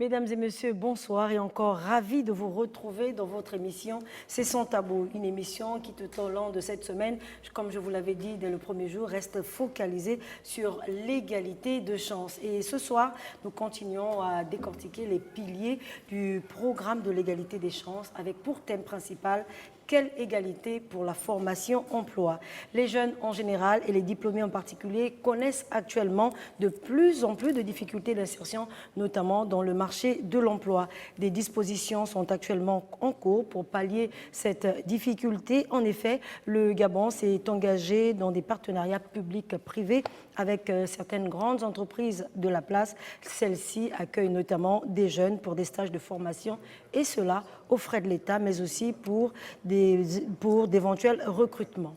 Mesdames et messieurs, bonsoir et encore ravi de vous retrouver dans votre émission C'est son tabou, une émission qui tout au long de cette semaine, comme je vous l'avais dit dès le premier jour, reste focalisée sur l'égalité de chance. Et ce soir, nous continuons à décortiquer les piliers du programme de l'égalité des chances avec pour thème principal quelle égalité pour la formation-emploi. Les jeunes en général et les diplômés en particulier connaissent actuellement de plus en plus de difficultés d'insertion, notamment dans le marché de l'emploi. Des dispositions sont actuellement en cours pour pallier cette difficulté. En effet, le Gabon s'est engagé dans des partenariats publics-privés avec certaines grandes entreprises de la place. Celles-ci accueillent notamment des jeunes pour des stages de formation et cela aux frais de l'État, mais aussi pour d'éventuels recrutements.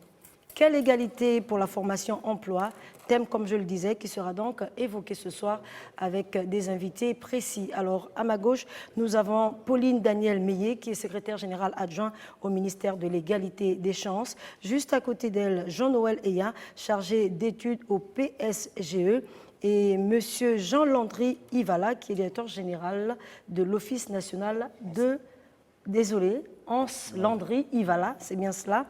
Quelle égalité pour la formation-emploi? Thème, comme je le disais, qui sera donc évoqué ce soir avec des invités précis. Alors, à ma gauche, nous avons Pauline Daniel-Meillet, qui est secrétaire générale adjoint au ministère de l'Égalité des chances. Juste à côté d'elle, Jean-Noël Eya, chargé d'études au PSGE. Et M. Jean-Landry Ivala, qui est directeur général de l'Office national de... Désolé, Hans Landry Ivala, c'est bien cela,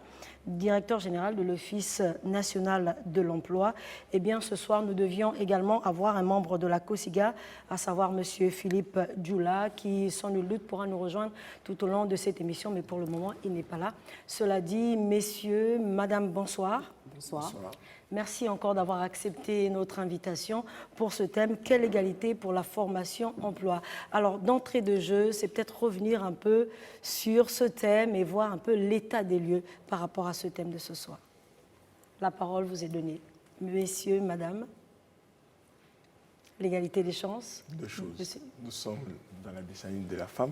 directeur général de l'Office national de l'emploi. Eh bien, ce soir, nous devions également avoir un membre de la COSIGA, à savoir M. Philippe Djoula, qui, sans nulle doute, pourra nous rejoindre tout au long de cette émission, mais pour le moment, il n'est pas là. Cela dit, messieurs, madame, bonsoir. Bonsoir. Bonsoir. Merci encore d'avoir accepté notre invitation pour ce thème « Quelle égalité pour la formation-emploi ?» Alors, d'entrée de jeu, c'est peut-être revenir un peu sur ce thème et voir un peu l'état des lieux par rapport à ce thème de ce soir. La parole vous est donnée. Messieurs, madame, l'égalité des chances. Deux choses. Nous sommes dans la décennie de la femme.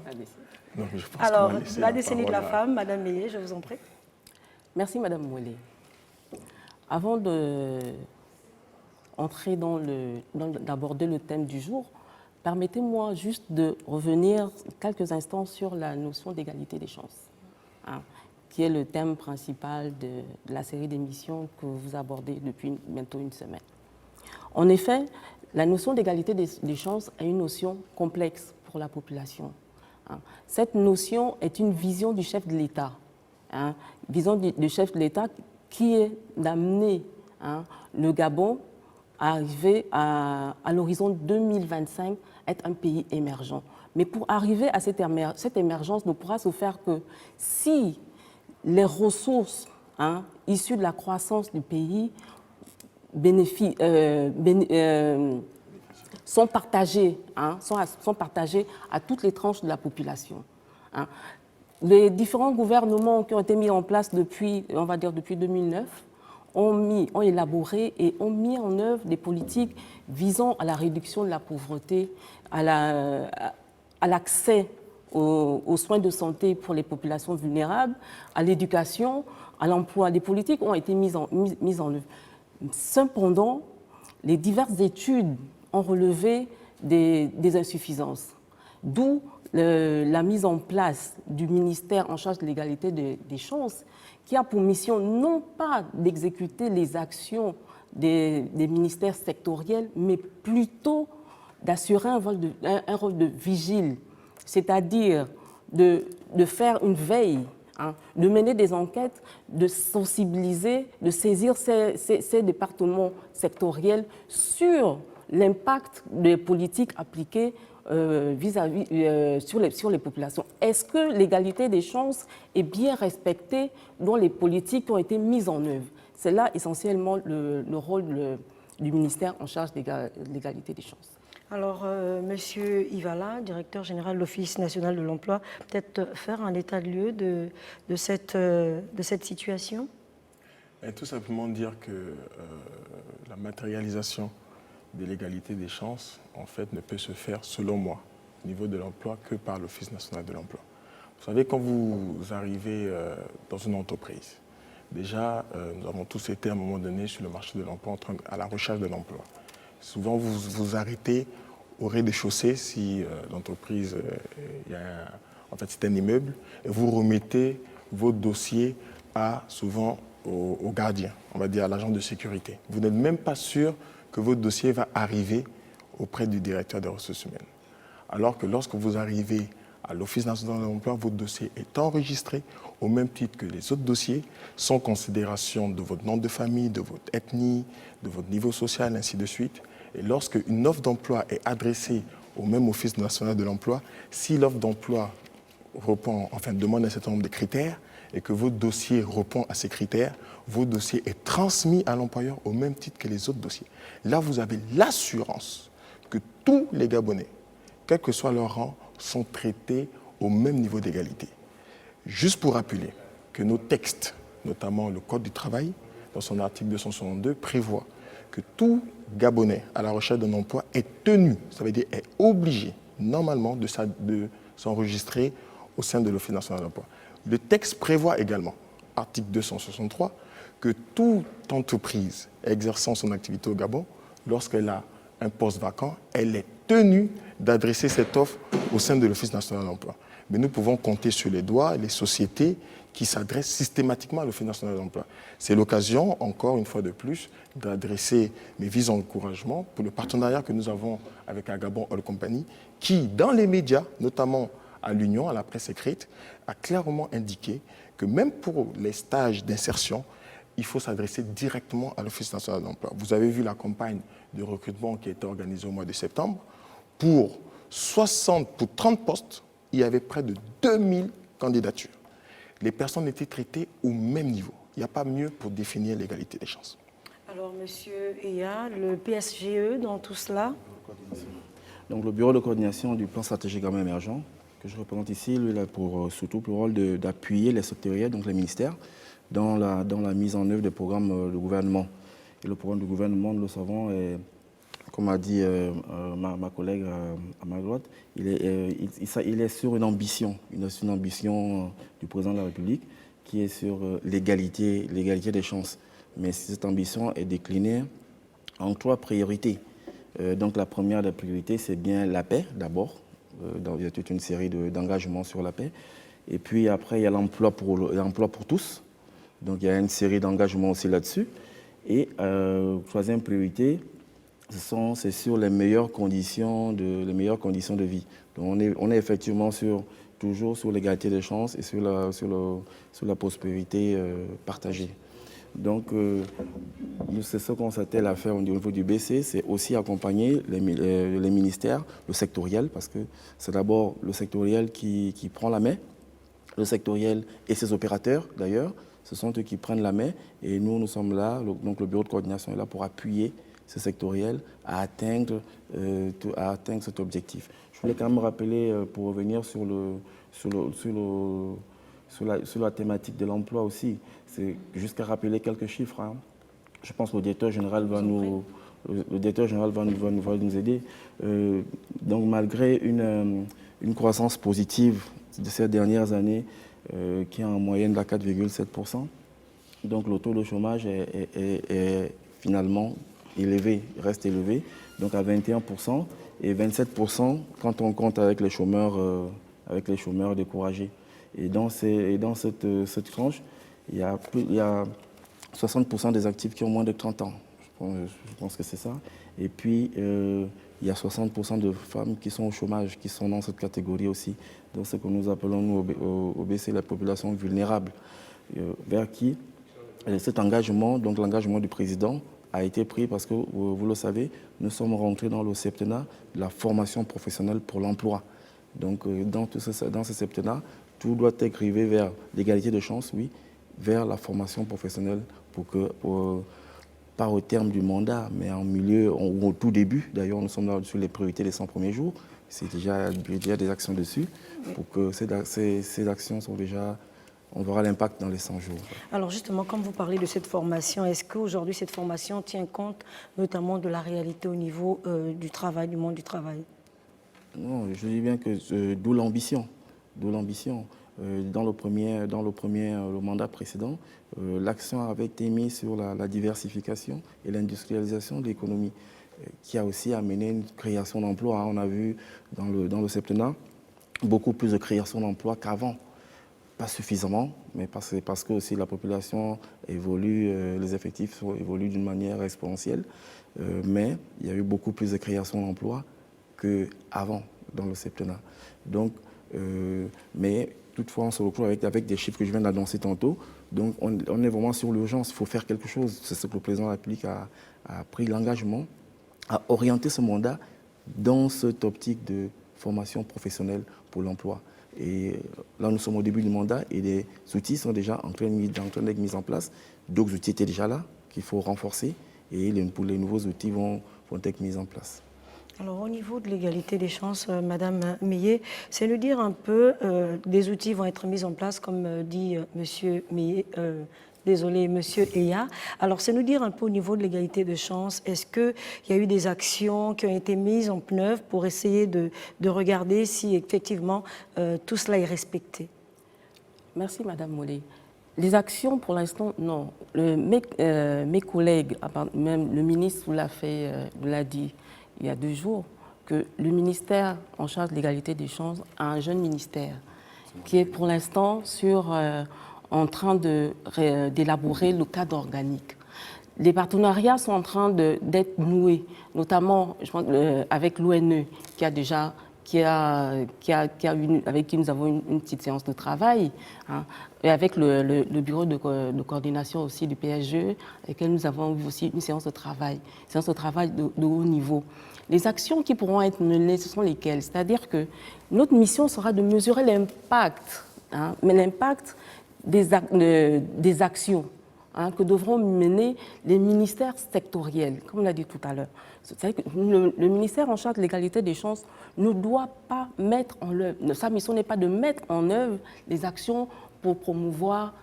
Donc, je pense alors, la décennie de la femme, madame Meillet, je vous en prie. Merci, madame Mouelé. Avant d'aborder le thème du jour, permettez-moi juste de revenir quelques instants sur la notion d'égalité des chances, qui est le thème principal de la série d'émissions que vous abordez depuis bientôt une semaine. En effet, la notion d'égalité des chances est une notion complexe pour la population. Cette notion est une vision du chef de l'État, vision du chef de l'État qui est d'amener le Gabon à arriver à l'horizon 2025, être un pays émergent. Mais pour arriver à cette émergence ne pourra se faire que si les ressources issues de la croissance du pays sont partagées à toutes les tranches de la population. Les différents gouvernements qui ont été mis en place depuis 2009 ont élaboré et ont mis en œuvre des politiques visant à la réduction de la pauvreté, à l'accès aux soins de santé pour les populations vulnérables, à l'éducation, à l'emploi. Des politiques ont été mises en œuvre. Cependant, les diverses études ont relevé des insuffisances, d'où la mise en place du ministère en charge de l'égalité des chances, qui a pour mission non pas d'exécuter les actions des ministères sectoriels, mais plutôt d'assurer un rôle de vigile, c'est-à-dire de faire une veille, de mener des enquêtes, de sensibiliser, de saisir ces départements sectoriels sur l'impact des politiques appliquées sur les populations. Est-ce que l'égalité des chances est bien respectée dans les politiques qui ont été mises en œuvre? C'est là essentiellement le rôle du ministère en charge de l'égalité des chances. Alors, Monsieur Ivala, directeur général de l'Office national de l'emploi, peut-être faire un état de lieu de cette situation? Et tout simplement dire que la matérialisation de l'égalité des chances, en fait, ne peut se faire, selon moi, au niveau de l'emploi, que par l'Office national de l'emploi. Vous savez, quand vous arrivez dans une entreprise, déjà, nous avons tous été à un moment donné sur le marché de l'emploi à la recherche de l'emploi. Souvent, vous vous arrêtez au rez-de-chaussée si l'entreprise, en fait, c'est un immeuble, et vous remettez votre dossier souvent au gardien, on va dire à l'agent de sécurité. Vous n'êtes même pas sûr que votre dossier va arriver auprès du directeur des ressources humaines. Alors que lorsque vous arrivez à l'Office national de l'emploi, votre dossier est enregistré au même titre que les autres dossiers, sans considération de votre nom de famille, de votre ethnie, de votre niveau social, ainsi de suite. Et lorsque une offre d'emploi est adressée au même Office national de l'emploi, si l'offre d'emploi demande un certain nombre de critères et que votre dossier répond à ces critères, votre dossier est transmis à l'employeur au même titre que les autres dossiers. Là, vous avez l'assurance que tous les Gabonais, quel que soit leur rang, sont traités au même niveau d'égalité. Juste pour rappeler que nos textes, notamment le Code du travail, dans son article 262, prévoit que tout Gabonais à la recherche d'un emploi est tenu, ça veut dire est obligé, normalement, de s'enregistrer au sein de l'Office national de l'emploi. Le texte prévoit également, article 263, que toute entreprise exerçant son activité au Gabon, lorsqu'elle a un poste vacant, elle est tenue d'adresser cette offre au sein de l'Office national de l'emploi. Mais nous pouvons compter sur les doigts les sociétés qui s'adressent systématiquement à l'Office national de l'emploi. C'est l'occasion, encore une fois de plus, d'adresser mes vies d'encouragement pour le partenariat que nous avons avec Agabon Oil Company, qui, dans les médias, notamment à l'Union, à la presse écrite, a clairement indiqué que même pour les stages d'insertion, il faut s'adresser directement à l'Office national de l'emploi. Vous avez vu la campagne de recrutement qui a été organisée au mois de septembre. Pour 30 postes, il y avait près de 2000 candidatures. Les personnes étaient traitées au même niveau. Il n'y a pas mieux pour définir l'égalité des chances. Alors, Monsieur Eya, le PSGE dans tout cela? Donc, le bureau de coordination du plan stratégique Gabon émergent, que je représente ici, lui, là, pour surtout pour le rôle d'appuyer les sectoriels, donc les ministères, dans la mise en œuvre des programmes du gouvernement. Et le programme du gouvernement, nous le savons, est, comme a dit ma collègue à ma droite, il est sur une ambition du président de la République qui est sur l'égalité des chances. Mais cette ambition est déclinée en 3 priorités. Donc la première des priorités, c'est bien la paix d'abord. Il y a toute une série d'engagements sur la paix. Et puis après, il y a l'emploi pour tous. Donc il y a une série d'engagements aussi là-dessus. Et troisième priorité, c'est sur les meilleures conditions de vie. Donc on est effectivement toujours sur l'égalité des chances et sur la prospérité partagée. Donc c'est ce qu'on s'attelle à faire au niveau du BC, c'est aussi accompagner les ministères, le sectoriel, parce que c'est d'abord le sectoriel qui prend la main, le sectoriel et ses opérateurs d'ailleurs, ce sont eux qui prennent la main et nous sommes là, donc le bureau de coordination est là pour appuyer ce sectoriel à atteindre cet objectif. Je voulais quand même rappeler, pour revenir sur la thématique de l'emploi aussi, c'est jusqu'à rappeler quelques chiffres. Hein. Je pense que le directeur général va nous aider. Donc malgré une croissance positive de ces dernières années, qui est en moyenne de 4,7%, donc le taux de chômage est finalement élevé, reste élevé, donc à 21% et 27% quand on compte avec les chômeurs découragés. Et dans cette tranche, il y a 60% des actifs qui ont moins de 30 ans. Je pense que c'est ça. Et puis, il y a 60% de femmes qui sont au chômage, qui sont dans cette catégorie aussi. Donc, ce que nous appelons, nous, au BC, la population vulnérable, vers qui cet engagement, donc l'engagement du président, a été pris parce que, vous le savez, nous sommes rentrés dans le septennat de la formation professionnelle pour l'emploi. Donc, dans ce septennat, tout doit être rivé vers l'égalité de chances, oui, vers la formation professionnelle pour que, pas au terme du mandat, mais en milieu, ou au tout début, d'ailleurs, nous sommes là sur les priorités des 100 premiers jours, c'est déjà des actions dessus, pour que ces actions sont déjà, on verra l'impact dans les 100 jours. Alors justement, quand vous parlez de cette formation, est-ce qu'aujourd'hui cette formation tient compte notamment de la réalité au niveau du travail, du monde du travail? Non, je dis bien que d'où l'ambition. Dans le mandat précédent, l'accent avait été mis sur la diversification et l'industrialisation de l'économie, qui a aussi amené une création d'emplois. On a vu dans le septennat beaucoup plus de création d'emplois qu'avant. Pas suffisamment, mais parce que aussi la population évolue, les effectifs évoluent d'une manière exponentielle. Mais il y a eu beaucoup plus de création d'emplois qu'avant. dans le septennat. Donc, mais toutefois, on se retrouve avec des chiffres que je viens d'annoncer tantôt. Donc, on est vraiment sur l'urgence. Il faut faire quelque chose. C'est ce que le président de la République a pris l'engagement à orienter ce mandat dans cette optique de formation professionnelle pour l'emploi. Et là, nous sommes au début du mandat et les outils sont déjà en train d'être mis en place. D'autres outils étaient déjà là, qu'il faut renforcer. Et les nouveaux outils vont être mis en place. Alors, au niveau de l'égalité des chances, Madame Meillet, c'est nous dire un peu, des outils vont être mis en place, comme dit Monsieur Meillet, Monsieur Eya. Alors, c'est nous dire un peu au niveau de l'égalité de chances, est-ce qu'il y a eu des actions qui ont été mises en œuvre pour essayer de regarder si effectivement tout cela est respecté? Merci, Madame Mollet. Les actions, pour l'instant, non. Mes collègues, même le ministre vous l'a dit il y a 2 jours, que le ministère en charge de l'égalité des chances a un jeune ministère qui est pour l'instant en train d'élaborer le cadre organique. Les partenariats sont en train d'être noués, notamment je pense, avec l'ONE avec qui nous avons une petite séance de travail, hein, et avec le bureau de coordination aussi du PSG, avec lequel nous avons aussi une séance de travail de haut niveau. Les actions qui pourront être menées, ce sont lesquelles? C'est-à-dire que notre mission sera de mesurer l'impact, hein, mais l'impact des actions, hein, que devront mener les ministères sectoriels, comme on l'a dit tout à l'heure. C'est-à-dire que le ministère en charge de l'égalité des chances ne doit pas mettre en œuvre, sa mission n'est pas de mettre en œuvre des actions pour promouvoir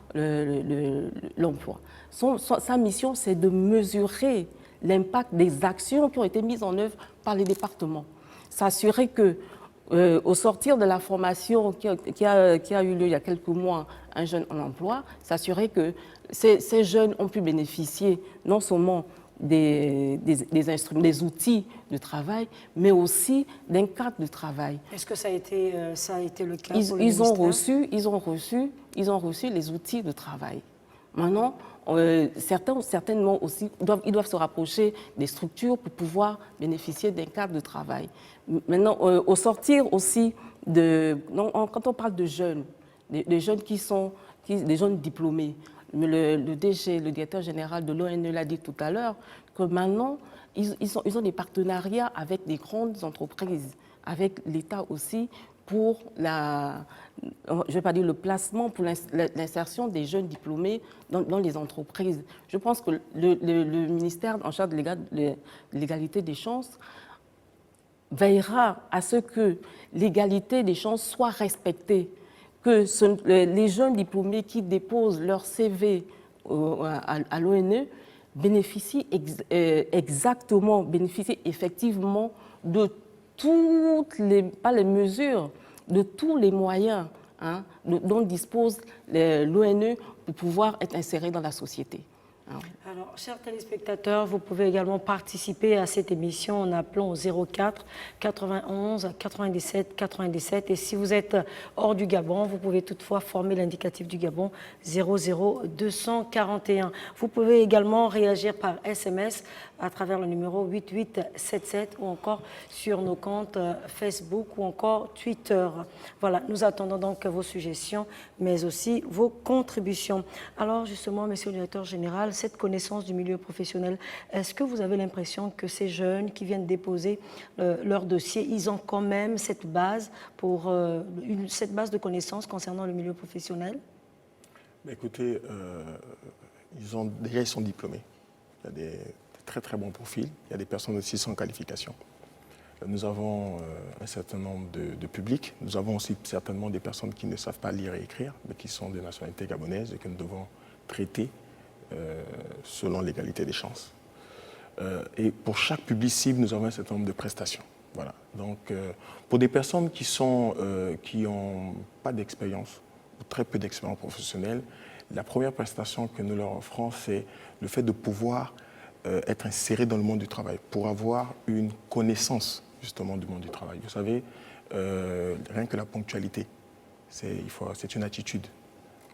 l'emploi. Sa mission, c'est de mesurer l'impact des actions qui ont été mises en œuvre par les départements. S'assurer que, au sortir de la formation qui a eu lieu il y a quelques mois, un jeune en emploi, s'assurer que ces jeunes ont pu bénéficier non seulement des outils de travail, mais aussi d'un cadre de travail. Est-ce que ça a été le cas pour ils ont reçu les outils de travail. Maintenant, certainement aussi, ils doivent se rapprocher des structures pour pouvoir bénéficier d'un cadre de travail. Maintenant, au sortir aussi quand on parle de jeunes, des jeunes des jeunes diplômés, le DG, le directeur général de l'ONE l'a dit tout à l'heure, que maintenant, ils ont des partenariats avec des grandes entreprises, avec l'État aussi, pour je ne vais pas dire le placement, pour l'insertion des jeunes diplômés dans les entreprises. Je pense que le ministère en charge de l'égalité des chances veillera à ce que l'égalité des chances soit respectée, que les jeunes diplômés qui déposent leur CV à l'ONE bénéficient effectivement de pas les mesures, de tous les moyens, hein, dont dispose l'ONE pour pouvoir être insérés dans la société. Alors, chers téléspectateurs, vous pouvez également participer à cette émission en appelant au 04 91 97 97. Et si vous êtes hors du Gabon, vous pouvez toutefois former l'indicatif du Gabon 00 241. Vous pouvez également réagir par SMS à travers le numéro 8877 ou encore sur nos comptes Facebook ou encore Twitter. Voilà, nous attendons donc vos suggestions, mais aussi vos contributions. Alors justement, Monsieur le Directeur Général, cette connaissance du milieu professionnel, est-ce que vous avez l'impression que ces jeunes qui viennent déposer leur dossier, ils ont quand même cette base, cette base de connaissances concernant le milieu professionnel? Écoutez, ils sont diplômés. Il y a des très très bons profils. Il y a des personnes aussi sans qualification. Nous avons un certain nombre de publics. Nous avons aussi certainement des personnes qui ne savent pas lire et écrire, mais qui sont des nationalités gabonaises et que nous devons traiter selon l'égalité des chances. Et pour chaque public cible, nous avons un certain nombre de prestations. Voilà. Donc, pour des personnes qui n'ont pas d'expérience ou très peu d'expérience professionnelle, la première prestation que nous leur offrons, c'est le fait de pouvoir être inséré dans le monde du travail, pour avoir une connaissance justement du monde du travail. Vous savez, rien que la ponctualité, c'est une attitude.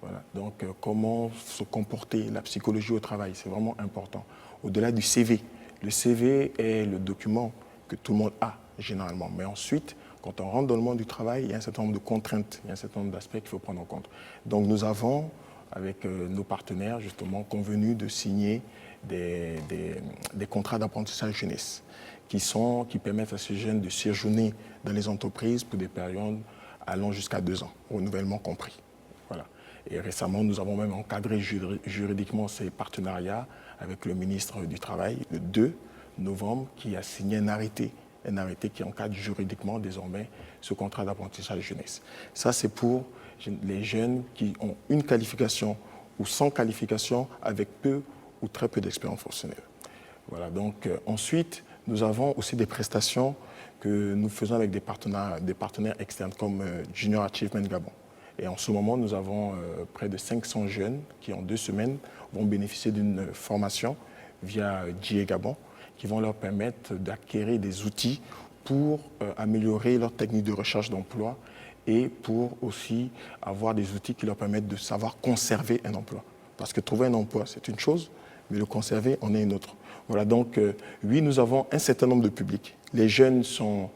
Voilà. Donc, comment se comporter, la psychologie au travail, c'est vraiment important. Au-delà du CV, le CV est le document que tout le monde a généralement. Mais ensuite, Quand on rentre dans le monde du travail, il y a un certain nombre de contraintes, il y a un certain nombre d'aspects qu'il faut prendre en compte. Donc nous avons, avec nos partenaires, justement, convenu de signer des contrats d'apprentissage jeunesse qui permettent à ces jeunes de séjourner dans les entreprises pour des périodes allant jusqu'à 2 ans, renouvellement compris. Voilà. Et récemment, nous avons même encadré juridiquement ces partenariats avec le ministre du Travail le 2 novembre qui a signé un arrêté qui encadre juridiquement désormais ce contrat d'apprentissage jeunesse. Ça, c'est pour les jeunes qui ont une qualification ou sans qualification avec peu ou très peu d'expérience professionnelle. Voilà, donc ensuite, nous avons aussi des prestations que nous faisons avec des partenaires externes comme Junior Achievement Gabon. Et en ce moment, nous avons près de 500 jeunes qui, en 2 semaines, vont bénéficier d'une formation via JA Gabon, qui vont leur permettre d'acquérir des outils pour améliorer leur technique de recherche d'emploi et pour aussi avoir des outils qui leur permettent de savoir conserver un emploi. Parce que trouver un emploi, c'est une chose, mais le conserver en est une autre. Voilà, donc oui, nous avons un certain nombre de publics. Les jeunes sont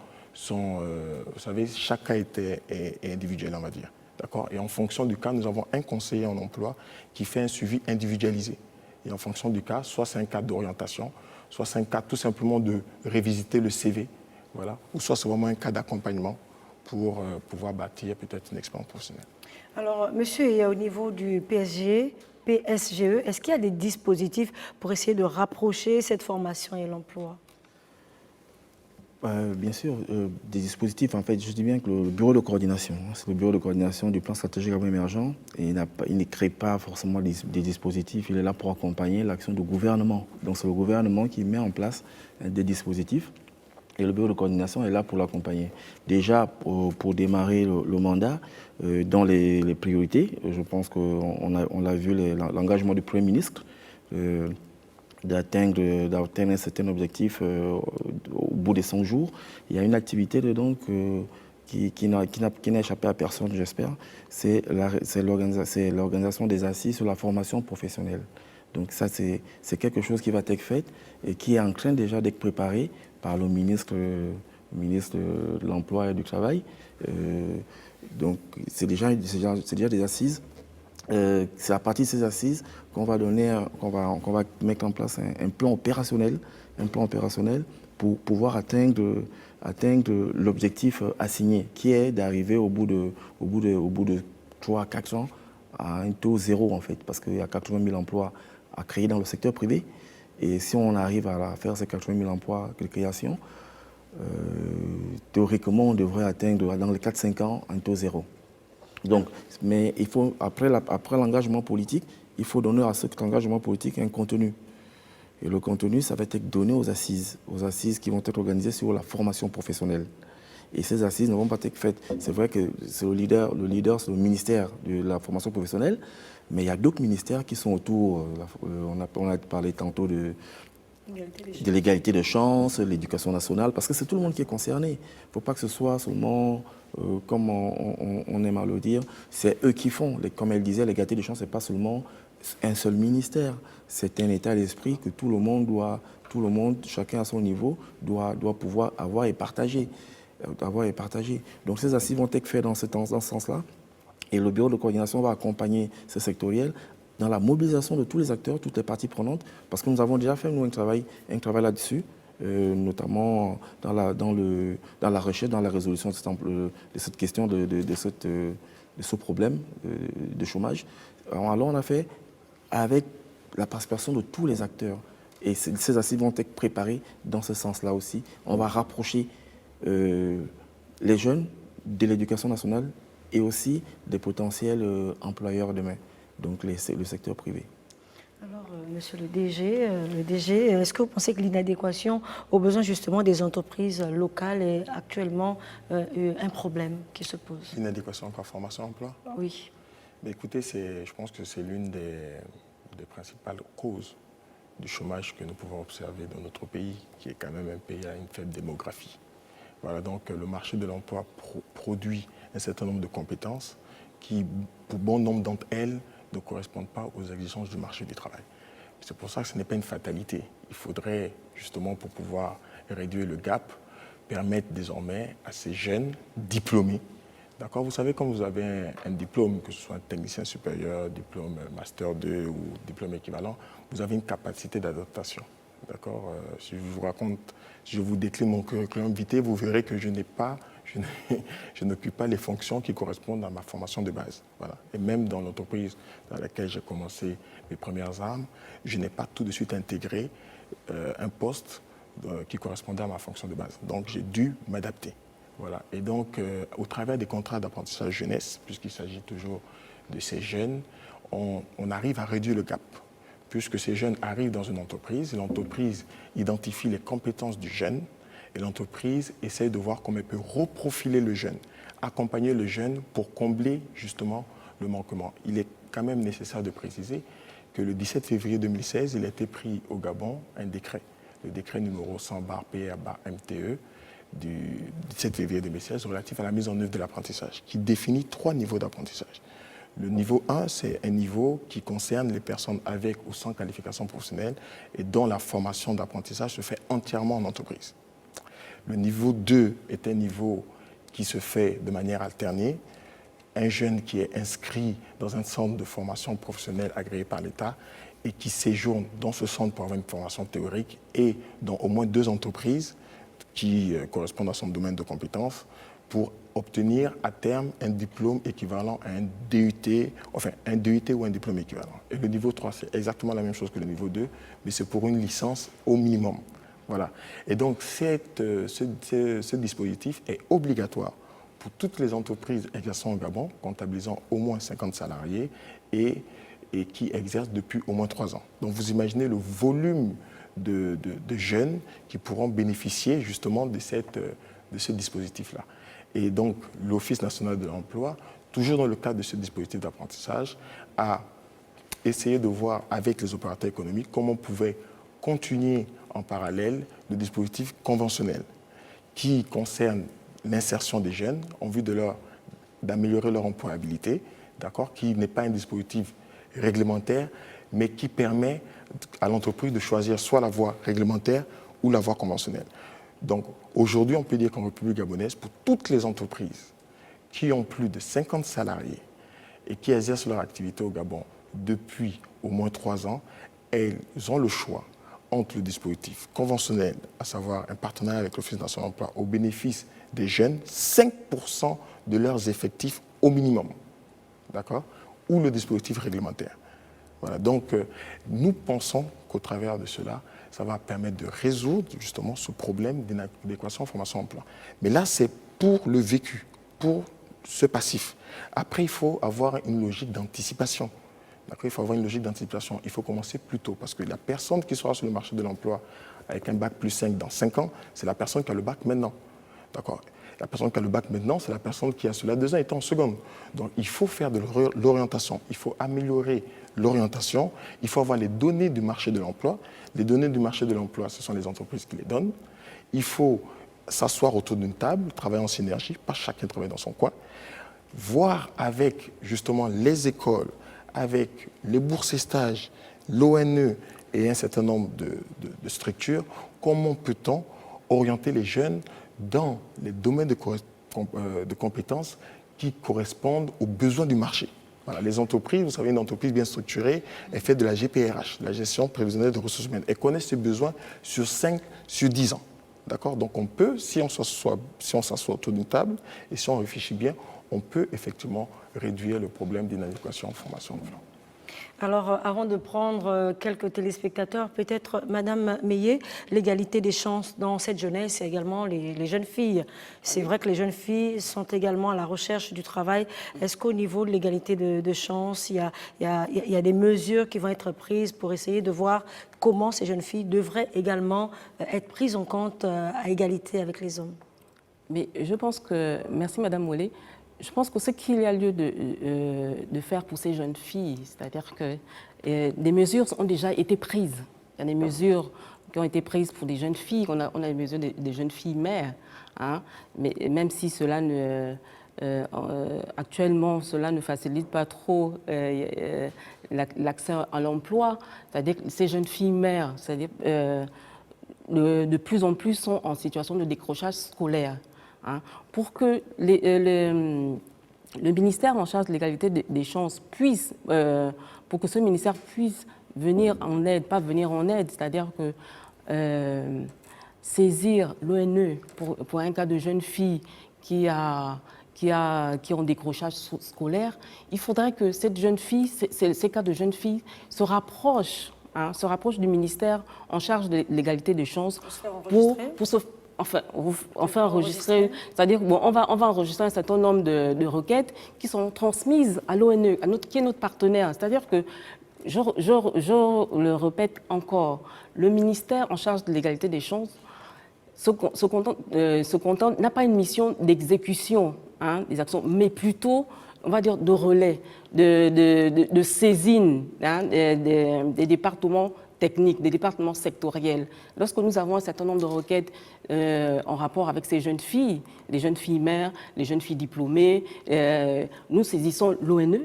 vous savez, chaque cas est individuel, on va dire. D'accord ? Et en fonction du cas, nous avons un conseiller en emploi qui fait un suivi individualisé. Et en fonction du cas, soit c'est un cas d'orientation, soit c'est un cas tout simplement de révisiter le CV, voilà, ou soit c'est vraiment un cas d'accompagnement pour pouvoir bâtir peut-être une expérience professionnelle. Alors, monsieur, il y a au niveau du PSGE, est-ce qu'il y a des dispositifs pour essayer de rapprocher cette formation et l'emploi ? Bien sûr, des dispositifs. En fait, je dis bien que le bureau de coordination, c'est le bureau de coordination du plan stratégique émergent, et il ne crée pas forcément des dispositifs, il est là pour accompagner l'action du gouvernement. Donc c'est le gouvernement qui met en place des dispositifs et le bureau de coordination est là pour l'accompagner. Déjà, pour démarrer le mandat, dans les priorités, je pense qu'on l'a vu, l'engagement du Premier ministre, d'atteindre un certain objectif au bout des 100 jours. Il y a une activité dedans qui n'a échappé à personne, j'espère. C'est l'organisation des assises sur la formation professionnelle. Donc ça, c'est quelque chose qui va être fait et qui est en train déjà d'être préparé par le ministre de l'Emploi et du Travail. Donc c'est déjà des assises. C'est à partir de ces assises qu'on va mettre en place un plan opérationnel pour pouvoir atteindre l'objectif assigné, qui est d'arriver au bout de 3-4 ans à un taux zéro en fait, parce qu'il y a 80 000 emplois à créer dans le secteur privé. Et si on arrive à faire ces 80 000 emplois de création, théoriquement on devrait atteindre dans les 4-5 ans un taux zéro. Donc, mais il faut, après l'engagement politique, il faut donner à cet engagement politique un contenu. Et le contenu, ça va être donné aux assises qui vont être organisées sur la formation professionnelle. Et ces assises ne vont pas être faites. C'est vrai que c'est le leader, c'est le ministère de la formation professionnelle, mais il y a d'autres ministères qui sont autour. On a parlé tantôt de l'égalité de chance, l'éducation nationale, parce que c'est tout le monde qui est concerné. Il ne faut pas que ce soit seulement, comme on aime à le dire, c'est eux qui font. Comme elle disait, l'égalité de chance, ce n'est pas seulement un seul ministère. C'est un état d'esprit que tout le monde, chacun à son niveau, doit pouvoir avoir et partager. Donc ces assises vont être faites dans ce sens-là. Et le bureau de coordination va accompagner ce sectoriel dans la mobilisation de tous les acteurs, toutes les parties prenantes, parce que nous avons déjà fait un travail là-dessus, notamment dans la recherche, dans la résolution de cette question, de ce problème de chômage. Alors on a fait avec la participation de tous les acteurs. Et ces assises vont être préparées dans ce sens-là aussi. On va rapprocher les jeunes de l'éducation nationale et aussi des potentiels employeurs demain, donc le secteur privé. Alors, monsieur le DG, est-ce que vous pensez que l'inadéquation aux besoins justement des entreprises locales est actuellement un problème qui se pose? L'inadéquation encore formation-emploi? Oui. Mais écoutez, je pense que c'est l'une des principales causes du chômage que nous pouvons observer dans notre pays, qui est quand même un pays à une faible démographie. Voilà, donc le marché de l'emploi produit un certain nombre de compétences qui, pour bon nombre d'entre elles, ne correspondent pas aux exigences du marché du travail. C'est pour ça que ce n'est pas une fatalité. Il faudrait, justement, pour pouvoir réduire le gap, permettent désormais à ces jeunes diplômés, d'accord, vous savez, quand vous avez un diplôme, que ce soit un technicien supérieur, diplôme master 2 ou diplôme équivalent, vous avez une capacité d'adaptation. D'accord. Si je vous raconte, si je vous décline mon curriculum vitae, vous verrez que je n'occupe pas les fonctions qui correspondent à ma formation de base. Voilà. Et même dans l'entreprise dans laquelle j'ai commencé mes premières armes, je n'ai pas tout de suite intégré un poste qui correspondait à ma fonction de base. Donc j'ai dû m'adapter. Voilà. Et donc, au travers des contrats d'apprentissage jeunesse, puisqu'il s'agit toujours de ces jeunes, on arrive à réduire le gap. Puisque ces jeunes arrivent dans une entreprise, l'entreprise identifie les compétences du jeune et l'entreprise essaie de voir comment elle peut reprofiler le jeune, accompagner le jeune pour combler justement le manquement. Il est quand même nécessaire de préciser que le 17 février 2016, il a été pris au Gabon un décret, le décret numéro 100/PA/MTE du 17 février 2016 relatif à la mise en œuvre de l'apprentissage, qui définit 3 niveaux d'apprentissage. Le niveau 1, c'est un niveau qui concerne les personnes avec ou sans qualification professionnelle et dont la formation d'apprentissage se fait entièrement en entreprise. Le niveau 2 est un niveau qui se fait de manière alternée. Un jeune qui est inscrit dans un centre de formation professionnelle agréé par l'État et qui séjourne dans ce centre pour avoir une formation théorique et dans au moins 2 entreprises qui correspondent à son domaine de compétences pour obtenir à terme un diplôme équivalent à un DUT, enfin un DUT ou un diplôme équivalent. Et le niveau 3, c'est exactement la même chose que le niveau 2, mais c'est pour une licence au minimum. Voilà. Et donc ce dispositif est obligatoire pour toutes les entreprises exerçant au Gabon, comptabilisant au moins 50 salariés et qui exercent depuis au moins 3 ans. Donc vous imaginez le volume de jeunes qui pourront bénéficier justement de ce dispositif-là. Et donc, l'Office national de l'emploi, toujours dans le cadre de ce dispositif d'apprentissage, a essayé de voir avec les opérateurs économiques comment on pouvait continuer en parallèle le dispositif conventionnel qui concerne l'insertion des jeunes en vue d'améliorer leur employabilité, d'accord, qui n'est pas un dispositif réglementaire, mais qui permet à l'entreprise de choisir soit la voie réglementaire ou la voie conventionnelle. Donc aujourd'hui, on peut dire qu'en République gabonaise, pour toutes les entreprises qui ont plus de 50 salariés et qui exercent leur activité au Gabon depuis au moins 3 ans, elles ont le choix entre le dispositif conventionnel, à savoir un partenariat avec l'Office national de l'emploi au bénéfice des jeunes, 5% de leurs effectifs au minimum, d'accord, ou le dispositif réglementaire. Voilà, donc nous pensons qu'au travers de cela, ça va permettre de résoudre justement ce problème d'inadéquation formation-emploi. Mais là, c'est pour le vécu, pour ce passif. Après, il faut avoir une logique d'anticipation. Il faut avoir une logique d'anticipation. Il faut commencer plus tôt parce que la personne qui sera sur le marché de l'emploi avec un bac plus 5 dans 5 ans, c'est la personne qui a le bac maintenant. D'accord. La personne qui a le bac maintenant, c'est la personne qui a cela 2 ans étant en seconde. Donc, il faut faire de l'orientation. Il faut améliorer l'orientation. Il faut avoir les données du marché de l'emploi. Les données du marché de l'emploi, ce sont les entreprises qui les donnent. Il faut s'asseoir autour d'une table, travailler en synergie, pas chacun travailler dans son coin. Voir avec justement les écoles, avec les bourses et stages, l'ONE et un certain nombre de structures, comment peut-on orienter les jeunes dans les domaines de compétences qui correspondent aux besoins du marché. Voilà, les entreprises, vous savez, une entreprise bien structurée, elle fait de la GPRH, la gestion prévisionnelle des ressources humaines. Elle connaît ses besoins sur 5, sur 10 ans. D'accord ? Donc on peut, si on s'assoit autour d'une table et si on réfléchit bien, on peut effectivement réduire le problème d'inadéquation en formation-emploi. Alors, avant de prendre quelques téléspectateurs, peut-être, Madame Meillet, l'égalité des chances dans cette jeunesse et également les jeunes filles. C'est vrai que les jeunes filles sont également à la recherche du travail. Est-ce qu'au niveau de l'égalité de chances, il y a des mesures qui vont être prises pour essayer de voir comment ces jeunes filles devraient également être prises en compte à égalité avec les hommes? Mais je pense que, merci Madame Mollet, je pense que ce qu'il y a lieu de faire pour ces jeunes filles, c'est-à-dire que des mesures ont déjà été prises. Il y a des mesures qui ont été prises pour des jeunes filles, on a les mesures des jeunes filles mères, hein, mais même si cela actuellement, cela ne facilite pas trop l'accès à l'emploi, c'est-à-dire que ces jeunes filles mères, c'est-à-dire de plus en plus sont en situation de décrochage scolaire. Hein. Pour que le ministère en charge de l'égalité des chances puisse, pour que ce ministère puisse venir en aide, pas venir en aide, c'est-à-dire que saisir l'ONE pour un cas de jeune fille qui est en décrochage scolaire, il faudrait que cette jeune fille, ces cas de jeune fille se rapprochent du ministère en charge de l'égalité des chances pour se enregistrer, c'est-à-dire bon, on va enregistrer un certain nombre de requêtes qui sont transmises à l'ONE, qui est notre partenaire. C'est-à-dire que, je le répète encore, le ministère en charge de l'égalité des chances se contente, n'a pas une mission d'exécution des actions, mais plutôt, on va dire, de relais, de saisine des départements techniques, des départements sectoriels. Lorsque nous avons un certain nombre de requêtes en rapport avec ces jeunes filles, les jeunes filles mères, les jeunes filles diplômées, nous saisissons l'ONE,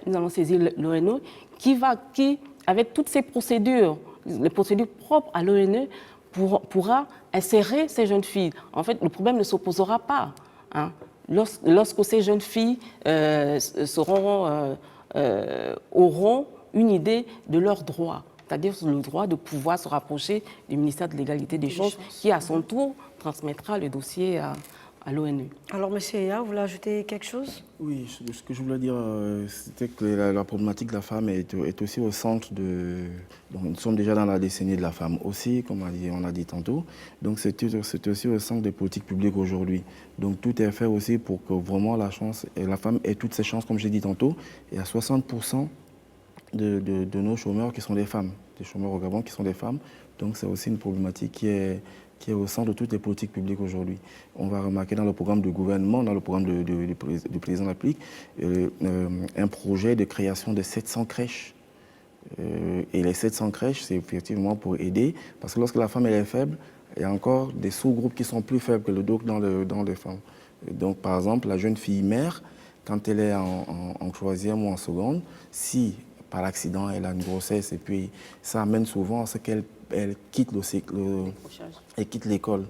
nous allons saisir l'ONE qui, avec toutes ces procédures, les procédures propres à l'ONE, pourra insérer ces jeunes filles. En fait, le problème ne s'opposera pas. Lorsque ces jeunes filles auront une idée de leurs droits, c'est-à-dire le droit de pouvoir se rapprocher du ministère de l'égalité des chances, qui à son tour transmettra le dossier à l'ONU. Alors, M. Eya, vous voulez ajouter quelque chose? Oui, ce que je voulais dire, c'était que la problématique de la femme est aussi au centre de... Donc, nous sommes déjà dans la décennie de la femme aussi, comme on a dit tantôt. Donc, c'est aussi au centre des politiques publiques aujourd'hui. Donc, tout est fait aussi pour que vraiment la femme ait toutes ses chances, comme j'ai dit tantôt. Et à 60% de nos chômeurs qui sont des femmes, des chômeurs au Gabon qui sont des femmes. Donc, c'est aussi une problématique qui est au centre de toutes les politiques publiques aujourd'hui. On va remarquer dans le programme du gouvernement, dans le programme du président de la République, un projet de création de 700 crèches. Et les 700 crèches, c'est effectivement pour aider, parce que lorsque la femme elle est faible, il y a encore des sous-groupes qui sont plus faibles que le dos dans les femmes. Donc, par exemple, la jeune fille mère, quand elle est en troisième ou en seconde, si par accident elle a une grossesse, et puis ça amène souvent à ce qu'elle quitte elle quitte l'école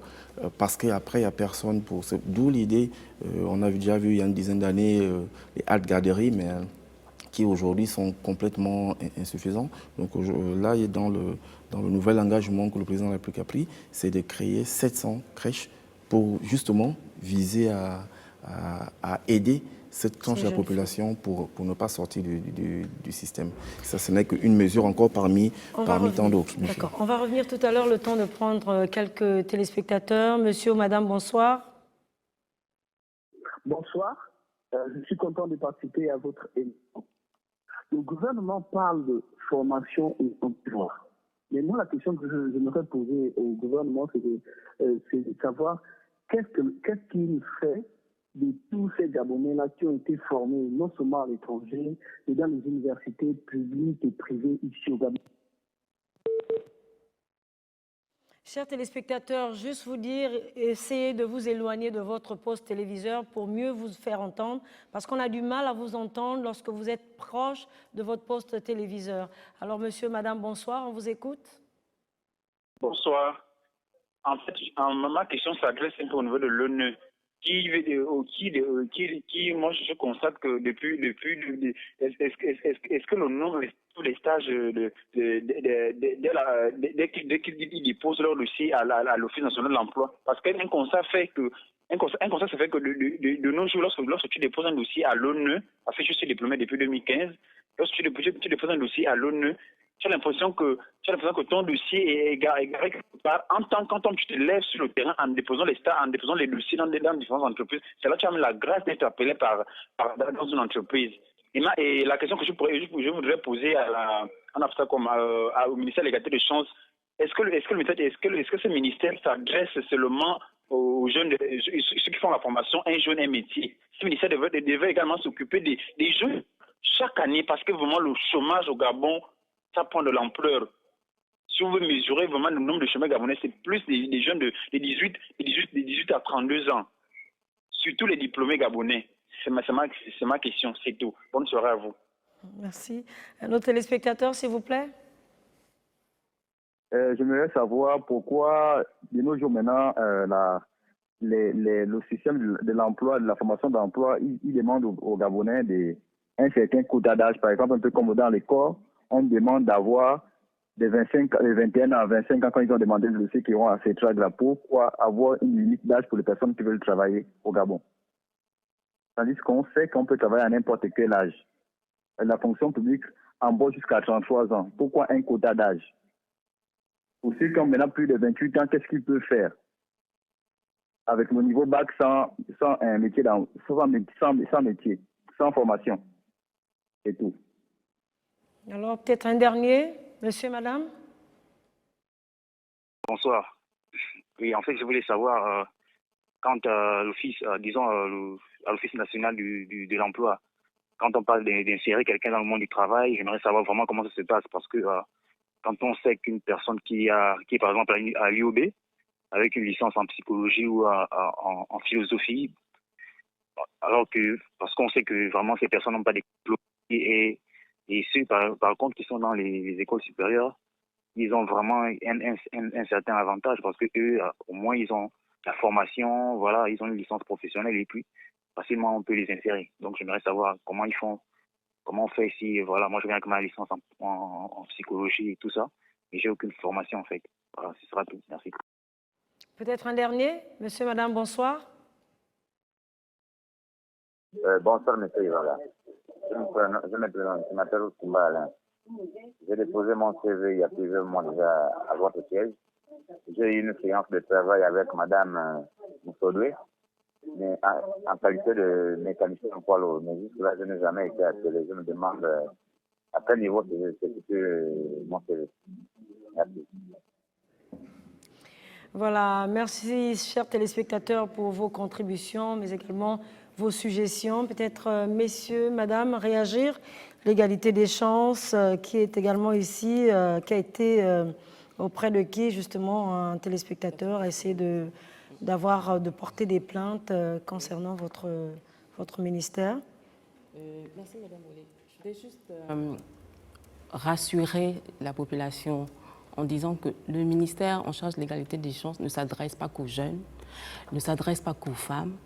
parce qu'après il n'y a personne pour ça. D'où l'idée, on a déjà vu il y a une dizaine d'années les haltes garderies, mais qui aujourd'hui sont complètement insuffisants. Donc là, dans le nouvel engagement que le président de la République a pris, c'est de créer 700 crèches pour justement viser à aider cette tranche de la population pour ne pas sortir du système. Ça, ce n'est qu'une mesure encore parmi tant d'autres. D'accord. On va revenir tout à l'heure, le temps de prendre quelques téléspectateurs. Monsieur ou madame, bonsoir. Bonsoir. Je suis content de participer à votre émission. Le gouvernement parle de formation et emploi. Mais moi, la question que j'aimerais poser au gouvernement, c'est de savoir qu'est-ce qu'il fait de tous ces Gabonais-là qui ont été formés non seulement à l'étranger, mais dans les universités publiques et privées ici au Gabon. Chers téléspectateurs, juste vous dire, essayez de vous éloigner de votre poste téléviseur pour mieux vous faire entendre, parce qu'on a du mal à vous entendre lorsque vous êtes proche de votre poste téléviseur. Alors, monsieur, madame, bonsoir, on vous écoute. Bonsoir. En fait, ma question s'adresse un peu au niveau de l'ONU. Moi, je constate que est-ce que le nombre de tous les stages dès qu'ils déposent leur dossier à l'Office national de l'emploi, parce qu'un constat fait que de nos jours, lorsque tu déposes un dossier à l'ONU, parce que je suis diplômé depuis 2015, lorsque tu déposes un dossier à l'ONU, tu as l'impression que ton dossier est égaré quelque part. En tant qu'homme, tu te lèves sur le terrain en déposant les dossiers dans différentes entreprises. C'est là que tu as la grâce d'être appelé dans une entreprise. Et la question que je voudrais poser au ministère de l'égalité des chances, est-ce que ce ministère s'adresse seulement aux jeunes, ceux qui font la formation, un jeune, un métier? Ce ministère devait également s'occuper des jeunes chaque année, parce que vraiment le chômage au Gabon, ça prend de l'ampleur. Si on veut mesurer vraiment le nombre de chômeurs gabonais, c'est plus des jeunes de 18 à 32 ans. Surtout les diplômés gabonais. C'est ma question, c'est tout. Bonne soirée à vous. Merci. Un autre téléspectateur, s'il vous plaît. j'aimerais savoir pourquoi, de nos jours maintenant, le système de l'emploi, de la formation d'emploi, il demande aux Gabonais un certain quota d'âge. Par exemple, un peu comme dans les corps, on demande d'avoir de 21 à 25 ans quand ils ont demandé le dossier qui auront à ces traits pour avoir une limite d'âge pour les personnes qui veulent travailler au Gabon. Tandis qu'on sait qu'on peut travailler à n'importe quel âge. La fonction publique embauche jusqu'à 33 ans. Pourquoi un quota d'âge? Pour ceux qui ont maintenant plus de 28 ans, qu'est-ce qu'ils peuvent faire? Avec le niveau bac sans un métier, sans métier, sans formation. C'est tout. Alors, peut-être un dernier, monsieur, madame? Bonsoir. Oui, en fait, je voulais savoir, quand l'Office, disons, à l'Office national de l'emploi, quand on parle d'insérer quelqu'un dans le monde du travail, j'aimerais savoir vraiment comment ça se passe, parce que quand on sait qu'une personne qui est par exemple à l'UOB, avec une licence en psychologie ou en philosophie, alors que, parce qu'on sait que vraiment ces personnes n'ont pas de diplôme, et ceux par contre qui sont dans les écoles supérieures, ils ont vraiment un certain avantage, parce que eux, au moins ils ont la formation, voilà, ils ont une licence professionnelle, et puis facilement on peut les insérer. Donc j'aimerais savoir comment ils font, comment on fait si, voilà, moi je viens avec ma licence en psychologie et tout ça, mais j'ai aucune formation en fait. Voilà, ce sera tout. Merci. Peut-être un dernier, monsieur, madame, bonsoir. Bonsoir, monsieur Ivala. Je me présente, je m'appelle Oustumba Alain. J'ai déposé mon CV il y a plusieurs mois déjà à votre siège. J'ai eu une séance de travail avec madame Moussodoué, mais en qualité de mécanicien en poids lourd. Mais jusque-là, je n'ai jamais été appelé. Je me demande à quel niveau c'est mon CV. Merci. Voilà, merci, chers téléspectateurs, pour vos contributions, mais également vos suggestions. Peut-être, messieurs, madame, réagir. L'égalité des chances, qui est également ici, qui a été auprès de qui, justement, un téléspectateur a essayé de porter des plaintes concernant votre ministère. Merci, madame Olé. Je voulais juste rassurer la population en disant que le ministère en charge de l'égalité des chances ne s'adresse pas qu'aux jeunes, ne s'adresse pas qu'aux femmes,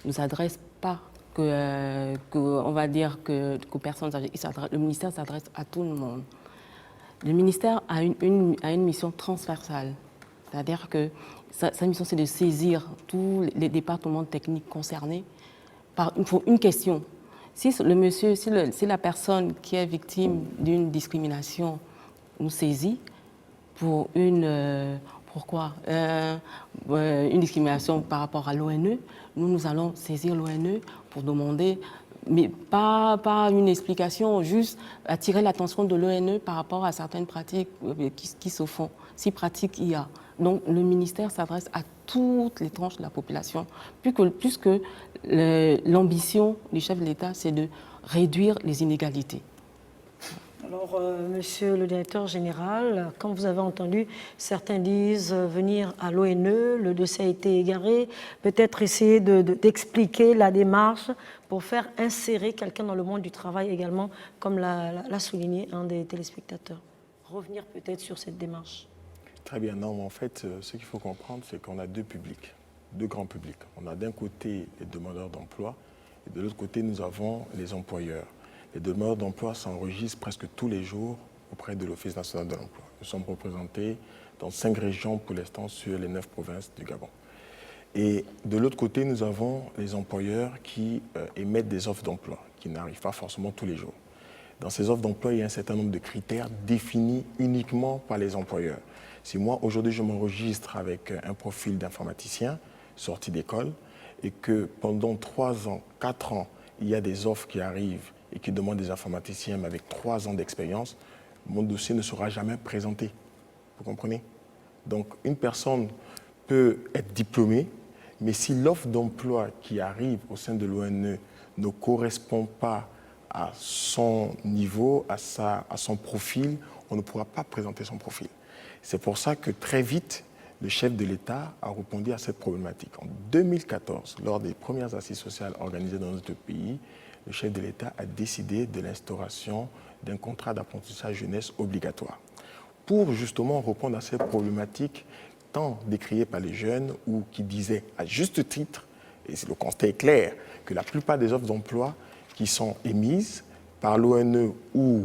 ne s'adresse pas on va dire qu'aux personnes âgées. Le ministère s'adresse à tout le monde. Le ministère a une mission transversale, c'est-à-dire que sa mission c'est de saisir tous les départements techniques concernés pour une question. Si la personne qui est victime d'une discrimination nous saisit pour une discrimination par rapport à l'ONE, nous allons saisir l'ONE pour demander, mais pas une explication, juste attirer l'attention de l'ONE par rapport à certaines pratiques qui se font, si pratiques il y a. Donc le ministère s'adresse à toutes les tranches de la population, plus que l'ambition du chef de l'État, c'est de réduire les inégalités. Alors, monsieur le directeur général, comme vous avez entendu, certains disent venir à l'ONE, le dossier a été égaré, peut-être essayer d'expliquer la démarche pour faire insérer quelqu'un dans le monde du travail également, comme l'a souligné un des téléspectateurs. Revenir peut-être sur cette démarche. Très bien. Non, en fait, ce qu'il faut comprendre, c'est qu'on a deux publics, deux grands publics. On a d'un côté les demandeurs d'emploi et de l'autre côté, nous avons les employeurs. Les demandeurs d'emploi s'enregistrent presque tous les jours auprès de l'Office national de l'emploi. Nous sommes représentés dans 5 régions pour l'instant sur les 9 provinces du Gabon. Et de l'autre côté, nous avons les employeurs qui émettent des offres d'emploi, qui n'arrivent pas forcément tous les jours. Dans ces offres d'emploi, il y a un certain nombre de critères définis uniquement par les employeurs. Si moi, aujourd'hui, je m'enregistre avec un profil d'informaticien sorti d'école et que pendant 3 ans, 4 ans, il y a des offres qui arrivent et qui demandent des informaticiens mais avec 3 ans d'expérience, mon dossier ne sera jamais présenté. Vous comprenez? Donc, une personne peut être diplômée, mais si l'offre d'emploi qui arrive au sein de l'ONE ne correspond pas à son niveau, à son profil, on ne pourra pas présenter son profil. C'est pour ça que très vite, le chef de l'État a répondu à cette problématique. En 2014, lors des premières assises sociales organisées dans notre pays, le chef de l'État a décidé de l'instauration d'un contrat d'apprentissage jeunesse obligatoire. pour justement répondre à ces problématiques tant décriées par les jeunes ou qui disaient à juste titre, et le constat est clair, que la plupart des offres d'emploi qui sont émises par l'ONE ou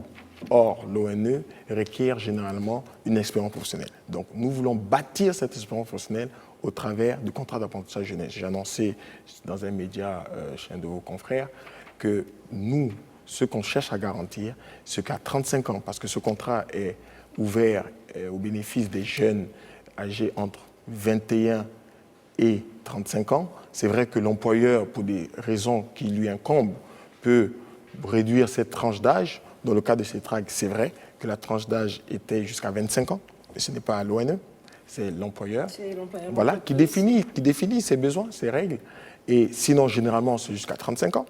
hors l'ONE requièrent généralement une expérience professionnelle. Donc nous voulons bâtir cette expérience professionnelle au travers du contrat d'apprentissage jeunesse. J'ai annoncé dans un média chez un de vos confrères que nous, ce qu'on cherche à garantir, c'est qu'à 35 ans, parce que ce contrat est ouvert au bénéfice des jeunes âgés entre 21 et 35 ans, c'est vrai que l'employeur, pour des raisons qui lui incombent, peut réduire cette tranche d'âge. Dans le cas de CETRAG, c'est vrai que la tranche d'âge était jusqu'à 25 ans, mais ce n'est pas à l'ONE, c'est l'employeur, voilà, qui définit ses besoins, ses règles. Et sinon, généralement, c'est jusqu'à 35 ans.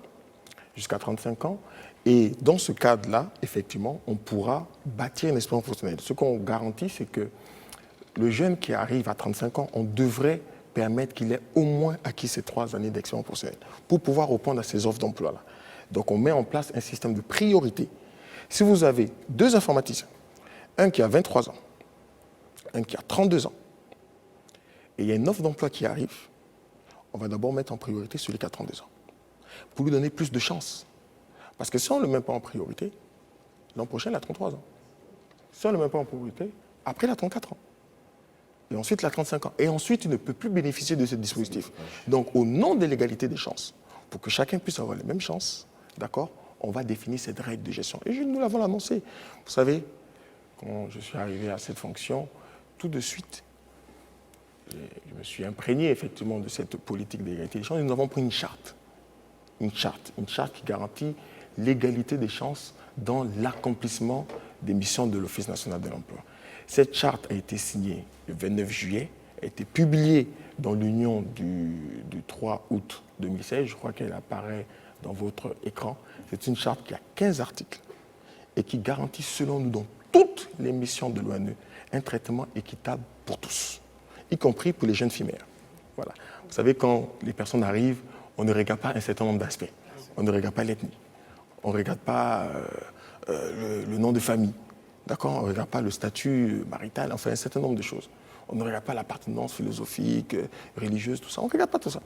Jusqu'à 35 ans. Et dans ce cadre-là, effectivement, on pourra bâtir une expérience professionnelle. Ce qu'on garantit, c'est que le jeune qui arrive à 35 ans, on devrait permettre qu'il ait au moins acquis ces 3 années d'expérience professionnelle pour pouvoir répondre à ces offres d'emploi-là. Donc, on met en place un système de priorité. Si vous avez 2 informaticiens, un qui a 23 ans, un qui a 32 ans, et il y a une offre d'emploi qui arrive, on va d'abord mettre en priorité celui qui a 32 ans, pour lui donner plus de chances. Parce que si on ne le met pas en priorité, l'an prochain, il a 33 ans. Si on ne le met pas en priorité, après, il a 34 ans. Et ensuite, il a 35 ans. Et ensuite, il ne peut plus bénéficier de ce dispositif. Donc, au nom de l'égalité des chances, pour que chacun puisse avoir les mêmes chances, d'accord, on va définir cette règle de gestion. Et nous l'avons annoncé. Vous savez, quand je suis arrivé à cette fonction, tout de suite, je me suis imprégné effectivement de cette politique d'égalité des chances. Et nous avons pris une charte qui garantit l'égalité des chances dans l'accomplissement des missions de l'Office national de l'emploi. Cette charte a été signée le 29 juillet, a été publiée dans l'Union du 3 août 2016. Je crois qu'elle apparaît dans votre écran. C'est une charte qui a 15 articles et qui garantit, selon nous, dans toutes les missions de l'ONU, un traitement équitable pour tous, y compris pour les jeunes filles mères. Voilà. Vous savez, quand les personnes arrivent, on ne regarde pas un certain nombre d'aspects. On ne regarde pas l'ethnie. On ne regarde pas le nom de famille. D'accord ? On ne regarde pas le statut marital, enfin un certain nombre de choses. On ne regarde pas l'appartenance philosophique, religieuse, tout ça. On ne regarde pas tout ça.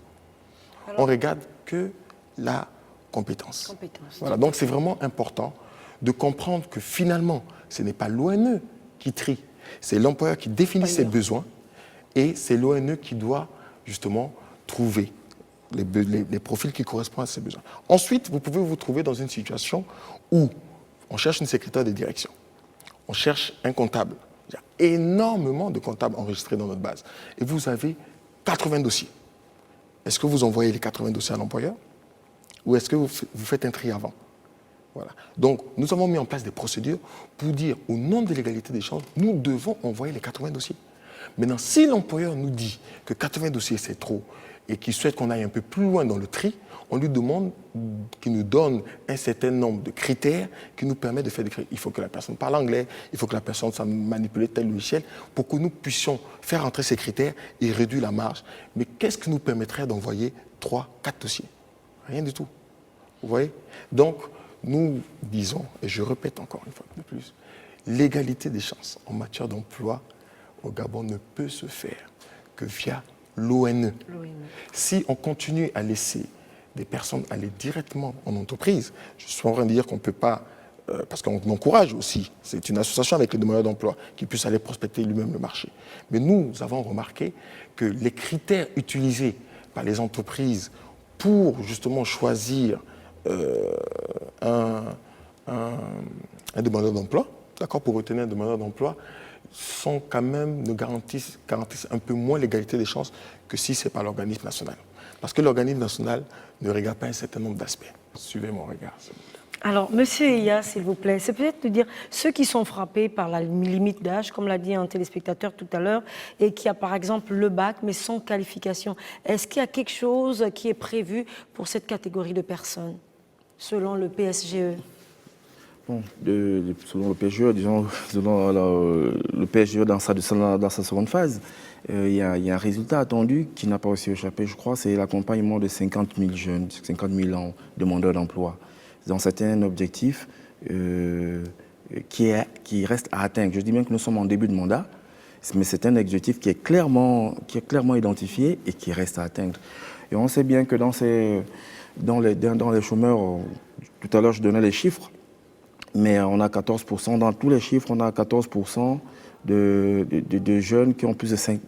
On regarde que la compétence. Voilà. Donc c'est vraiment important de comprendre que finalement, ce n'est pas l'ONE qui trie. C'est l'employeur qui définit ses besoins et c'est l'ONE qui doit justement trouver les profils qui correspondent à ces besoins. Ensuite, vous pouvez vous trouver dans une situation où on cherche une secrétaire de direction, on cherche un comptable. Il y a énormément de comptables enregistrés dans notre base. Et vous avez 80 dossiers. Est-ce que vous envoyez les 80 dossiers à l'employeur ou est-ce que vous faites un tri avant ? Voilà. Donc, nous avons mis en place des procédures pour dire, au nom de l'égalité des chances, nous devons envoyer les 80 dossiers. Maintenant, si l'employeur nous dit que 80 dossiers, c'est trop, et qu'il souhaite qu'on aille un peu plus loin dans le tri, on lui demande qu'il nous donne un certain nombre de critères qui nous permettent de faire des critères. Il faut que la personne parle anglais, il faut que la personne sache manipuler tel logiciel pour que nous puissions faire entrer ces critères et réduire la marge. Mais qu'est-ce qui nous permettrait d'envoyer 3, 4 dossiers ? Rien du tout. Vous voyez ? Donc, nous disons, et je répète encore une fois de plus, l'égalité des chances en matière d'emploi au Gabon ne peut se faire que via l'ONE. Si on continue à laisser des personnes aller directement en entreprise, je suis en train de dire qu'on ne peut pas, parce qu'on encourage aussi, c'est une association avec les demandeurs d'emploi qui puissent aller prospecter lui-même le marché. Mais nous avons remarqué que les critères utilisés par les entreprises pour justement choisir un demandeur d'emploi, d'accord, pour retenir un demandeur d'emploi, sont quand même, garantissent un peu moins l'égalité des chances que si c'est par l'organisme national. Parce que l'organisme national ne regarde pas un certain nombre d'aspects. Suivez mon regard. Alors, Monsieur Eya, s'il vous plaît, c'est peut-être de dire ceux qui sont frappés par la limite d'âge, comme l'a dit un téléspectateur tout à l'heure, et qui a par exemple le bac, mais sans qualification. Est-ce qu'il y a quelque chose qui est prévu pour cette catégorie de personnes, selon le PSGE ? Bon, selon le PSGE, disons, selon le PSGE dans sa seconde phase, il y a un résultat attendu qui n'a pas aussi échappé, je crois, c'est l'accompagnement de 50 000 jeunes, 50 000 demandeurs d'emploi. Donc c'est un objectif qui reste à atteindre. Je dis bien que nous sommes en début de mandat, mais c'est un objectif qui est clairement identifié et qui reste à atteindre. Et on sait bien que dans les chômeurs, tout à l'heure je donnais les chiffres, mais on a 14%, dans tous les chiffres, on a 14% de jeunes qui ont plus de 5,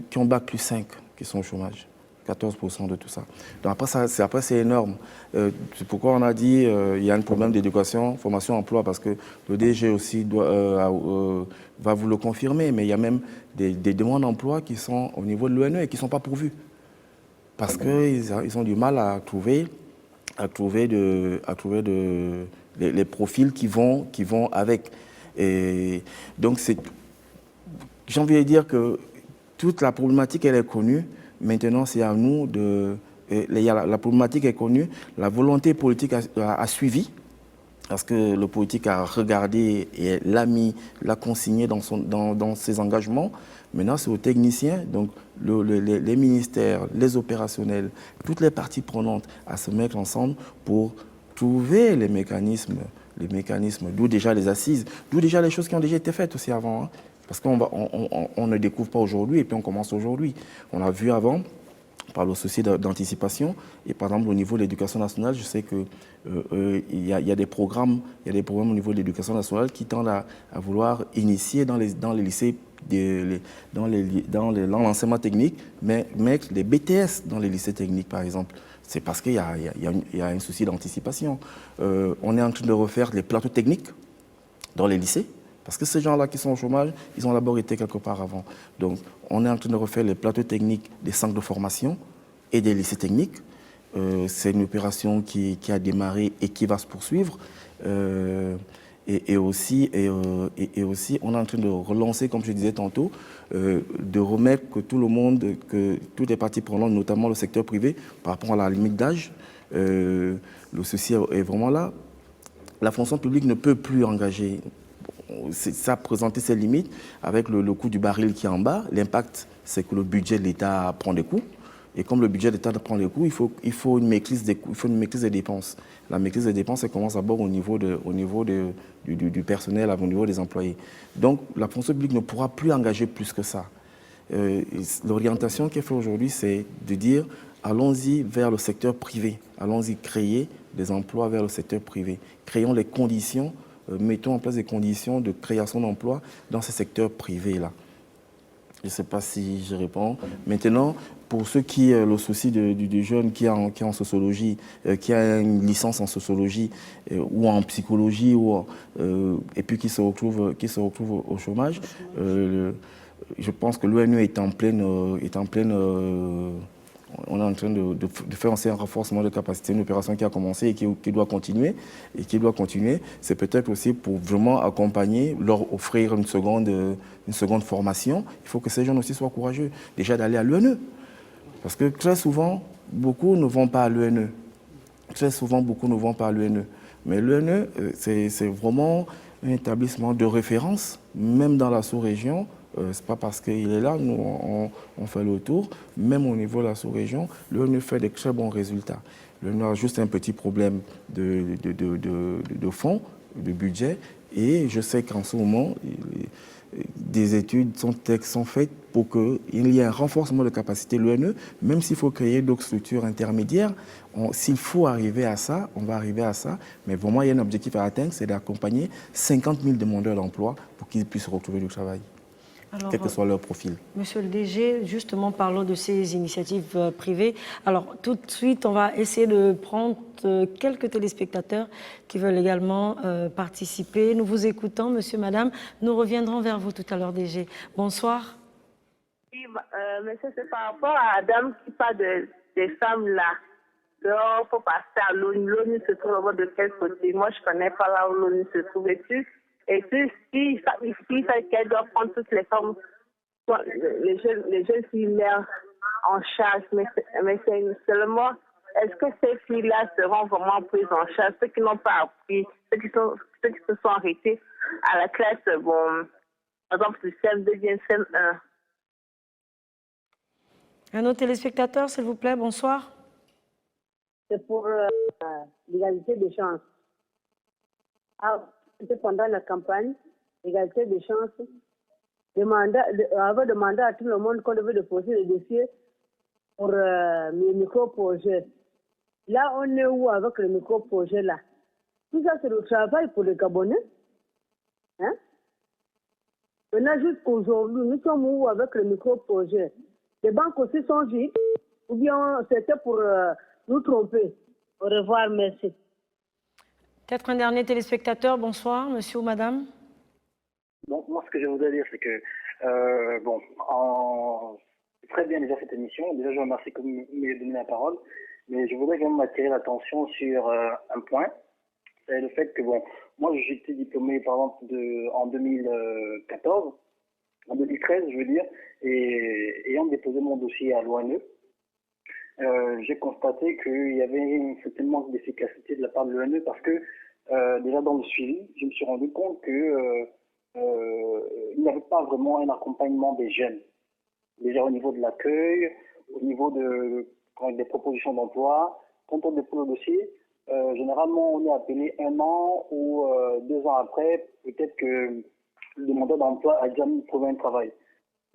qui ont bac plus 5, qui sont au chômage. 14% de tout ça. Donc après, c'est énorme. C'est pourquoi on a dit il y a un problème d'éducation, formation, emploi, parce que le DG aussi va vous le confirmer, mais il y a même des demandes d'emploi qui sont au niveau de l'ONE et qui ne sont pas pourvues. Parce qu'ils ont du mal à trouver les profils qui vont avec. Et donc, j'ai envie de dire que toute la problématique, elle est connue. Maintenant, c'est à nous la problématique est connue, la volonté politique a suivi, parce que le politique a regardé et l'a consigné dans ses engagements. Maintenant, c'est aux techniciens, donc les ministères, les opérationnels, toutes les parties prenantes à se mettre ensemble pour trouver les mécanismes, d'où déjà les assises, d'où déjà les choses qui ont déjà été faites aussi avant. Hein. Parce qu'on ne découvre pas aujourd'hui et puis on commence aujourd'hui. On a vu avant, par le souci d'anticipation, et par exemple au niveau de l'éducation nationale, je sais qu'il y a des programmes au niveau de l'éducation nationale qui tendent à vouloir initier dans les lycées, dans l'enseignement technique, mais mettre les BTS dans les lycées techniques par exemple. C'est parce qu'il y a un souci d'anticipation. On est en train de refaire les plateaux techniques dans les lycées. Parce que ces gens-là qui sont au chômage, ils ont d'abord été quelque part avant. Donc, on est en train de refaire les plateaux techniques des centres de formation et des lycées techniques. C'est une opération qui a démarré et qui va se poursuivre. Et aussi, on est en train de relancer, comme je disais tantôt, de remettre que toutes les parties prenantes, notamment le secteur privé, par rapport à la limite d'âge, le souci est vraiment là. La fonction publique ne peut plus engager. Ça a présenté ses limites avec le coût du baril qui est en bas. L'impact, c'est que le budget de l'État prend des coûts. Et comme le budget de l'État prend des coûts, il faut une maîtrise des coûts, il faut une maîtrise des dépenses. La maîtrise des dépenses, elle commence d'abord au niveau du personnel, au niveau des employés. Donc, la fonction publique ne pourra plus engager plus que ça. L'orientation qui est faite aujourd'hui, c'est de dire allons-y vers le secteur privé. Allons-y créer des emplois vers le secteur privé. Créons les conditions. Mettons en place des conditions de création d'emplois dans ces secteurs privés-là. Je ne sais pas si je réponds. Maintenant, pour ceux qui le souci du jeune qui est en sociologie, qui a une licence en sociologie ou en psychologie, et puis qui se retrouve au chômage, je pense que l'ONU est en pleine on est en train de faire un renforcement de capacité, une opération qui a commencé et qui doit continuer. C'est peut-être aussi pour vraiment accompagner, leur offrir une seconde formation. Il faut que ces jeunes aussi soient courageux, déjà d'aller à l'UNE. Parce que très souvent, beaucoup ne vont pas à l'UNE. Mais l'UNE, c'est vraiment un établissement de référence, même dans la sous-région. C'est pas parce qu'il est là, nous on fait le tour. Même au niveau de la sous-région, l'ONU fait des très bons résultats. L'ONU a juste un petit problème de fonds, de budget. Et je sais qu'en ce moment, des études sont faites pour qu'il y ait un renforcement de capacité de l'ONU, même s'il faut créer d'autres structures intermédiaires. S'il faut arriver à ça, on va arriver à ça. Mais vraiment, il y a un objectif à atteindre, c'est d'accompagner 50 000 demandeurs d'emploi pour qu'ils puissent retrouver du travail. Alors, quel que soit leur profil. Monsieur le DG, justement, parlons de ces initiatives privées. Alors, tout de suite, on va essayer de prendre quelques téléspectateurs qui veulent également participer. Nous vous écoutons, monsieur, madame. Nous reviendrons vers vous tout à l'heure, DG. Bonsoir. Oui, monsieur, c'est par rapport à la dame qui parle des femmes là. Donc, il faut passer à l'ONU. L'ONU se trouve de quel côté? Moi, je ne connais pas là où l'ONU se trouve. Et puis, si qu'elle doit prendre toutes les femmes, les jeunes filles en charge, mais c'est seulement, est-ce que ces filles-là seront vraiment prises en charge? Ceux qui n'ont pas appris, ceux qui se sont arrêtés à la classe, bon, par exemple, du CM2 bien CM1. Un autre téléspectateur, s'il vous plaît, bonsoir. C'est pour l'égalité des chances. c'était pendant la campagne, égalité des chances, avait demandé à tout le monde qu'on devait déposer le dossier pour le micro-projet. Là, on est où avec le micro-projet là? Tout ça, c'est le travail pour les Gabonais. Hein? Maintenant, jusqu'aujourd'hui, nous sommes où avec le micro-projet? Les banques aussi sont vides, ou bien c'était pour nous tromper? Au revoir, merci. Peut-être un dernier téléspectateur. Bonsoir, monsieur ou madame. Donc, moi, ce que je voudrais dire, c'est que, c'est très bien déjà cette émission. Déjà, je vous remercie de me donner la parole. Mais je voudrais quand même attirer l'attention sur un point. C'est le fait que, moi, j'ai été diplômé, par exemple, en 2014, en 2013, je veux dire, et ayant déposé mon dossier à l'ONE, j'ai constaté qu'il y avait un certain manque d'efficacité de la part de l'ONE parce que, déjà dans le suivi, je me suis rendu compte que il n'y avait pas vraiment un accompagnement des jeunes. Déjà au niveau de l'accueil, au niveau des propositions d'emploi. Quand on dépose le dossier, généralement on est appelé 1 an ou 2 ans après, peut-être que le demandeur d'emploi a déjà trouvé un travail.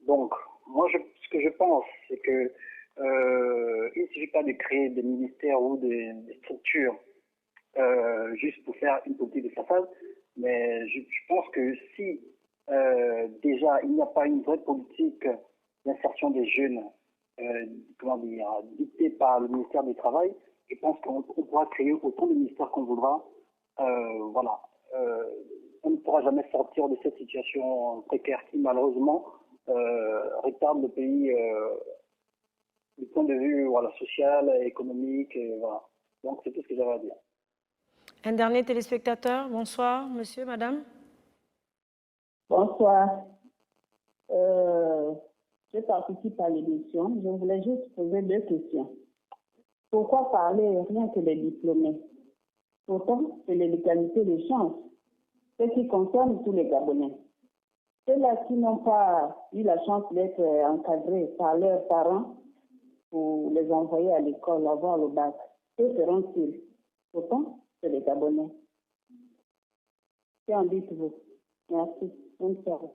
Donc, moi, ce que je pense, c'est que il ne suffit pas de créer des ministères ou des structures juste pour faire une politique de façade, mais je pense que si déjà il n'y a pas une vraie politique d'insertion des jeunes, dictée par le ministère du Travail, je pense qu'on pourra créer autant de ministères qu'on voudra. On ne pourra jamais sortir de cette situation précaire qui malheureusement retarde le pays du point de vue social, économique, voilà. Donc c'est tout ce que j'avais à dire. Un dernier téléspectateur. Bonsoir, monsieur, madame. Bonsoir. Je participe à l'émission. Je voulais juste poser 2 questions. Pourquoi parler rien que des diplômés? Pourtant, c'est l'égalité des chances, ce qui concerne tous les Gabonais. Ceux-là qui n'ont pas eu la chance d'être encadrés par leurs parents pour les envoyer à l'école, avoir le bac, que feront-ils? Pourtant, c'est les Gabonais. Qu'en dites-vous? Merci. Bonne soirée.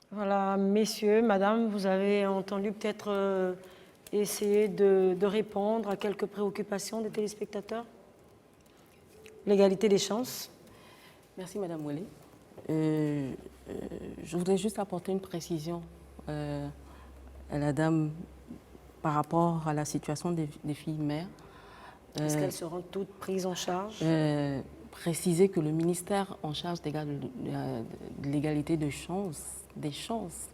Voilà, messieurs, madame, vous avez entendu peut-être essayer de répondre à quelques préoccupations des téléspectateurs. L'égalité des chances. Merci, madame Ouellet. Je voudrais juste apporter une précision à la dame par rapport à la situation des filles mères. Est-ce qu'elles seront toutes prises en charge? Préciser que le ministère en charge de l'égalité des chances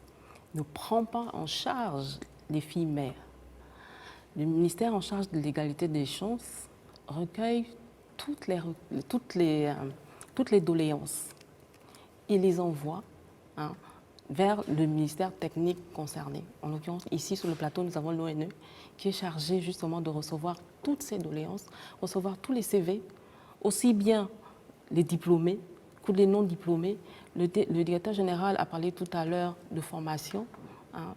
ne prend pas en charge les filles mères. Le ministère en charge de l'égalité des chances recueille toutes les doléances. Il les envoie vers le ministère technique concerné. En l'occurrence, ici sur le plateau, nous avons l'ONE qui est chargé justement de recevoir toutes ces doléances, recevoir tous les CV, aussi bien les diplômés que les non-diplômés. Le directeur général a parlé tout à l'heure de formation,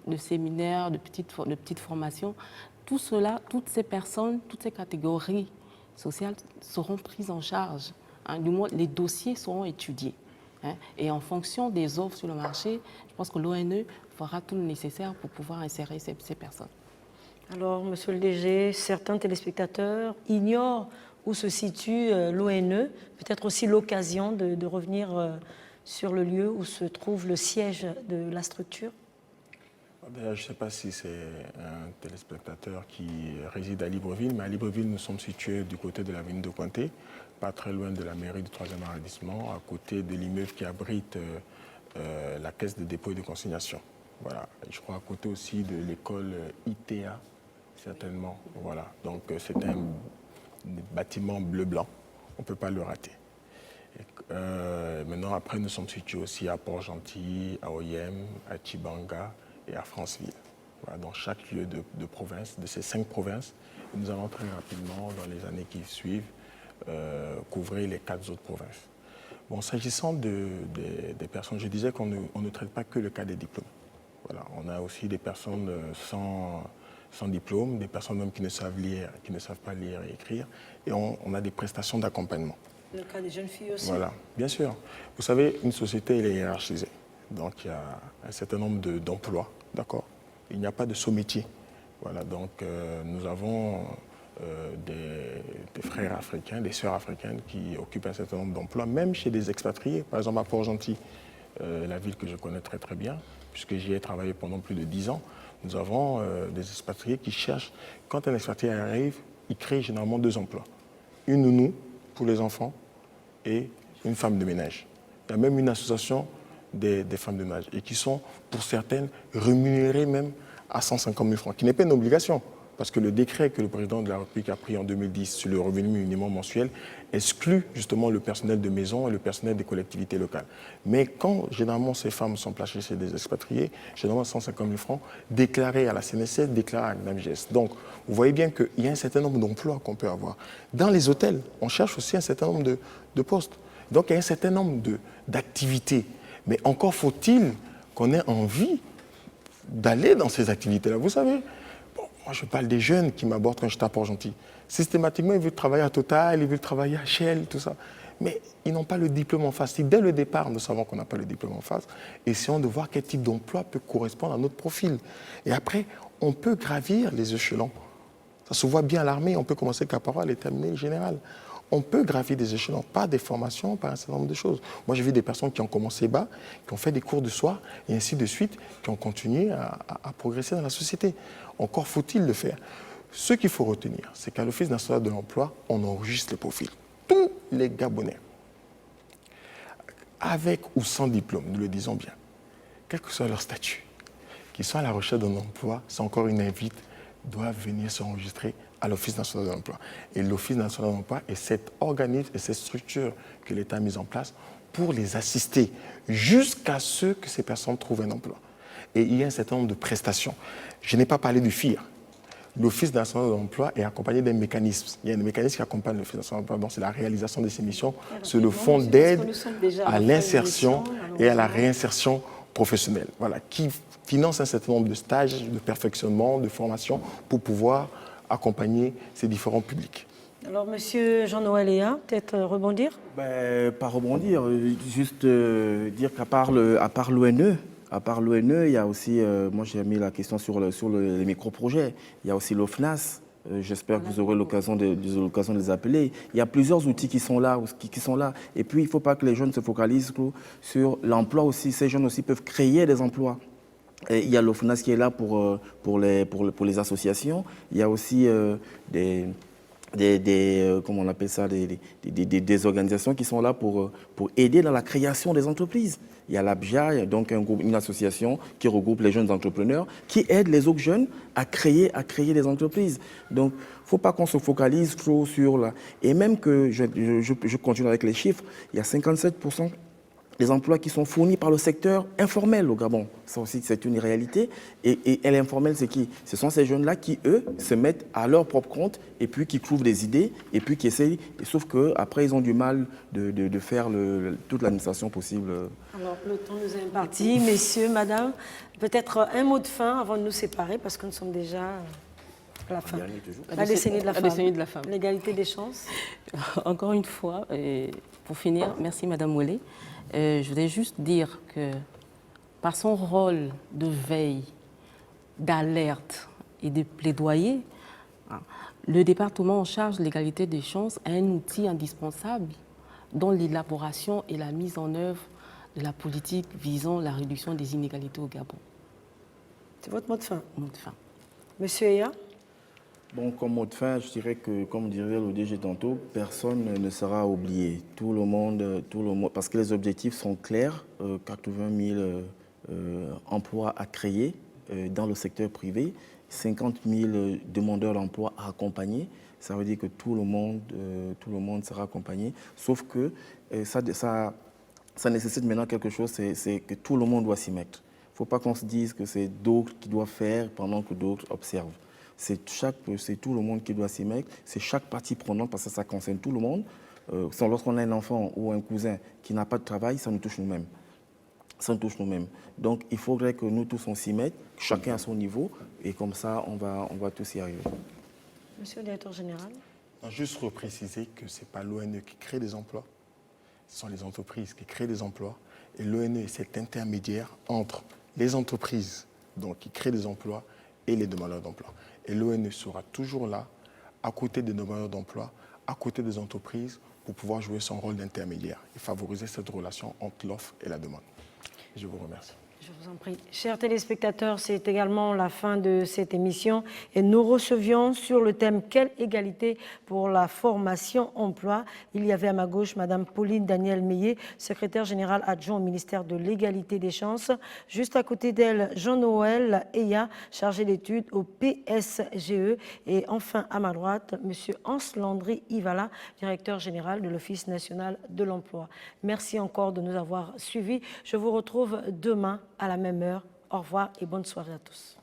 de séminaires, de petites formations. Tout cela, toutes ces personnes, toutes ces catégories sociales seront prises en charge. Du moins, les dossiers seront étudiés. Et en fonction des offres sur le marché, je pense que l'ONE fera tout le nécessaire pour pouvoir insérer ces personnes. Alors, monsieur le DG, certains téléspectateurs ignorent où se situe l'ONE, peut-être aussi l'occasion de revenir sur le lieu où se trouve le siège de la structure. Je ne sais pas si c'est un téléspectateur qui réside à Libreville, mais à Libreville, nous sommes situés du côté de l'avenue de Cointé, pas très loin de la mairie du 3e arrondissement, à côté de l'immeuble qui abrite la caisse de dépôt et de consignation. Voilà. Je crois à côté aussi de l'école ITA, certainement. Voilà. Donc c'est un bâtiment bleu-blanc, on ne peut pas le rater. Maintenant, après, nous sommes situés aussi à Port-Gentil, à Oyem, à Tchibanga et à Franceville. Voilà, dans chaque lieu de province, de ces 5 provinces, nous allons très rapidement, dans les années qui suivent, couvrir les 4 autres provinces. Bon, s'agissant des personnes, je disais qu'on ne traite pas que le cas des diplômes. Voilà, on a aussi des personnes sans diplôme, des personnes même qui ne savent pas lire et écrire, et on a des prestations d'accompagnement. Le cas des jeunes filles aussi. Voilà, bien sûr. Vous savez, une société, elle est hiérarchisée. Donc, il y a un certain nombre d'emplois, d'accord? Il n'y a pas de sous-métier. Voilà, donc nous avons des frères africains, des sœurs africaines qui occupent un certain nombre d'emplois, même chez des expatriés. Par exemple, à Port-Gentil, la ville que je connais très très bien, puisque j'y ai travaillé pendant plus de 10 ans, nous avons des expatriés qui cherchent. Quand un expatrié arrive, il crée généralement 2 emplois. Une nounou pour les enfants et une femme de ménage. Il y a même une association des femmes de ménage et qui sont, pour certaines, rémunérées même à 150 000 francs, qui n'est pas une obligation, parce que le décret que le président de la République a pris en 2010 sur le revenu minimum mensuel exclut justement le personnel de maison et le personnel des collectivités locales. Mais quand généralement ces femmes sont placées chez des expatriés, généralement 150 000 francs, déclarés à la CNSS, déclarés à l'AMGS. Donc vous voyez bien qu'il y a un certain nombre d'emplois qu'on peut avoir. Dans les hôtels, on cherche aussi un certain nombre de postes. Donc il y a un certain nombre d'activités. Mais encore faut-il qu'on ait envie d'aller dans ces activités-là. Vous savez, bon, moi je parle des jeunes qui m'abordent quand je tape Port-Gentil. Systématiquement, ils veulent travailler à Total, ils veulent travailler à Shell, tout ça. Mais ils n'ont pas le diplôme en face. Si dès le départ, nous savons qu'on n'a pas le diplôme en face, essayons de voir quel type d'emploi peut correspondre à notre profil. Et après, on peut gravir les échelons. Ça se voit bien à l'armée, on peut commencer caporal et terminer le général. On peut gravir des échelons, pas des formations, pas un certain nombre de choses. Moi, j'ai vu des personnes qui ont commencé bas, qui ont fait des cours de soir, et ainsi de suite, qui ont continué à progresser dans la société. Encore faut-il le faire. Ce qu'il faut retenir, c'est qu'à l'Office national de l'emploi, on enregistre les profils. Tous les Gabonais, avec ou sans diplôme, nous le disons bien, quel que soit leur statut, qui sont à la recherche d'un emploi, c'est encore une invite, doivent venir s'enregistrer à l'Office national de l'emploi. Et l'Office national de l'emploi est cet organisme et cette structure que l'État a mise en place pour les assister jusqu'à ce que ces personnes trouvent un emploi. Et il y a un certain nombre de prestations. Je n'ai pas parlé du FIR. L'Office national de l'emploi est accompagné d'un mécanisme. Il y a un mécanisme qui accompagne l'Office national de l'emploi, c'est la réalisation de ces missions sur le fonds d'aide à l'insertion et à la réinsertion professionnelle. Voilà, qui finance un certain nombre de stages, de perfectionnement, de formation pour pouvoir accompagner ces différents publics. Alors, Monsieur Jean-Noël Léa, peut-être rebondir? Pas rebondir, juste dire qu'à part l'ONE, il y a aussi, moi j'ai mis la question sur les micro-projets, il y a aussi l'OFNAS, j'espère que vous aurez l'occasion de les appeler. Il y a plusieurs outils qui sont là. Et puis, il ne faut pas que les jeunes se focalisent sur l'emploi aussi. Ces jeunes aussi peuvent créer des emplois. Et il y a l'OFNAS qui est là pour les associations. Il y a aussi comment on appelle ça, des organisations qui sont là pour aider dans la création des entreprises. Il y a l'ABJA, donc une association qui regroupe les jeunes entrepreneurs, qui aide les autres jeunes à créer des entreprises. Donc, il ne faut pas qu'on se focalise trop sur là. Et même que, je continue avec les chiffres, il y a 57% des emplois qui sont fournis par le secteur informel au Gabon. Ça aussi, c'est une réalité. Et l'informel, c'est qui? Ce sont ces jeunes-là qui, eux, se mettent à leur propre compte et puis qui trouvent des idées et puis qui essayent. Sauf qu'après, ils ont du mal de faire toute l'administration possible. Alors, le temps nous est imparti. Messieurs, madame, peut-être un mot de fin avant de nous séparer parce que nous sommes déjà à la fin. La décennie de la femme. L'égalité des chances. Encore une fois, pour finir, merci Madame Ouellet. Je voudrais juste dire que par son rôle de veille, d'alerte et de plaidoyer, le département en charge de l'égalité des chances a un outil indispensable dans l'élaboration et la mise en œuvre de la politique visant la réduction des inégalités au Gabon. C'est votre mot de fin. Mot de fin. Monsieur Eya? Bon, comme mot de fin, je dirais que, comme dirait le DG tantôt, personne ne sera oublié. Tout le monde, parce que les objectifs sont clairs, 80 000 emplois à créer dans le secteur privé, 50 000 demandeurs d'emploi à accompagner. Ça veut dire que tout le monde sera accompagné, sauf que ça nécessite maintenant quelque chose, c'est que tout le monde doit s'y mettre. Il ne faut pas qu'on se dise que c'est d'autres qui doivent faire pendant que d'autres observent. C'est tout le monde qui doit s'y mettre, c'est chaque partie prenante parce que ça concerne tout le monde. Lorsqu'on a un enfant ou un cousin qui n'a pas de travail, ça nous touche nous-mêmes. Donc il faudrait que nous tous on s'y mette, chacun à son niveau, et comme ça on va tous y arriver. Monsieur le directeur général. Juste repréciser que ce n'est pas l'ONE qui crée des emplois, ce sont les entreprises qui créent des emplois. Et l'ONE est cet intermédiaire entre les entreprises donc, qui créent des emplois et les demandeurs d'emploi. Et l'ONE sera toujours là, à côté des demandeurs d'emploi, à côté des entreprises, pour pouvoir jouer son rôle d'intermédiaire et favoriser cette relation entre l'offre et la demande. Je vous remercie. Je vous en prie. Chers téléspectateurs, c'est également la fin de cette émission et nous recevions sur le thème « Quelle égalité pour la formation emploi ?» Il y avait à ma gauche Madame Pauline Daniel-Meillet, secrétaire générale adjoint au ministère de l'égalité des chances. Juste à côté d'elle, Jean-Noël Eya, chargé d'études au PSGE. Et enfin, à ma droite, Monsieur Hans Landry Ivala, directeur général de l'Office national de l'emploi. Merci encore de nous avoir suivis. Je vous retrouve demain à la même heure. Au revoir et bonne soirée à tous.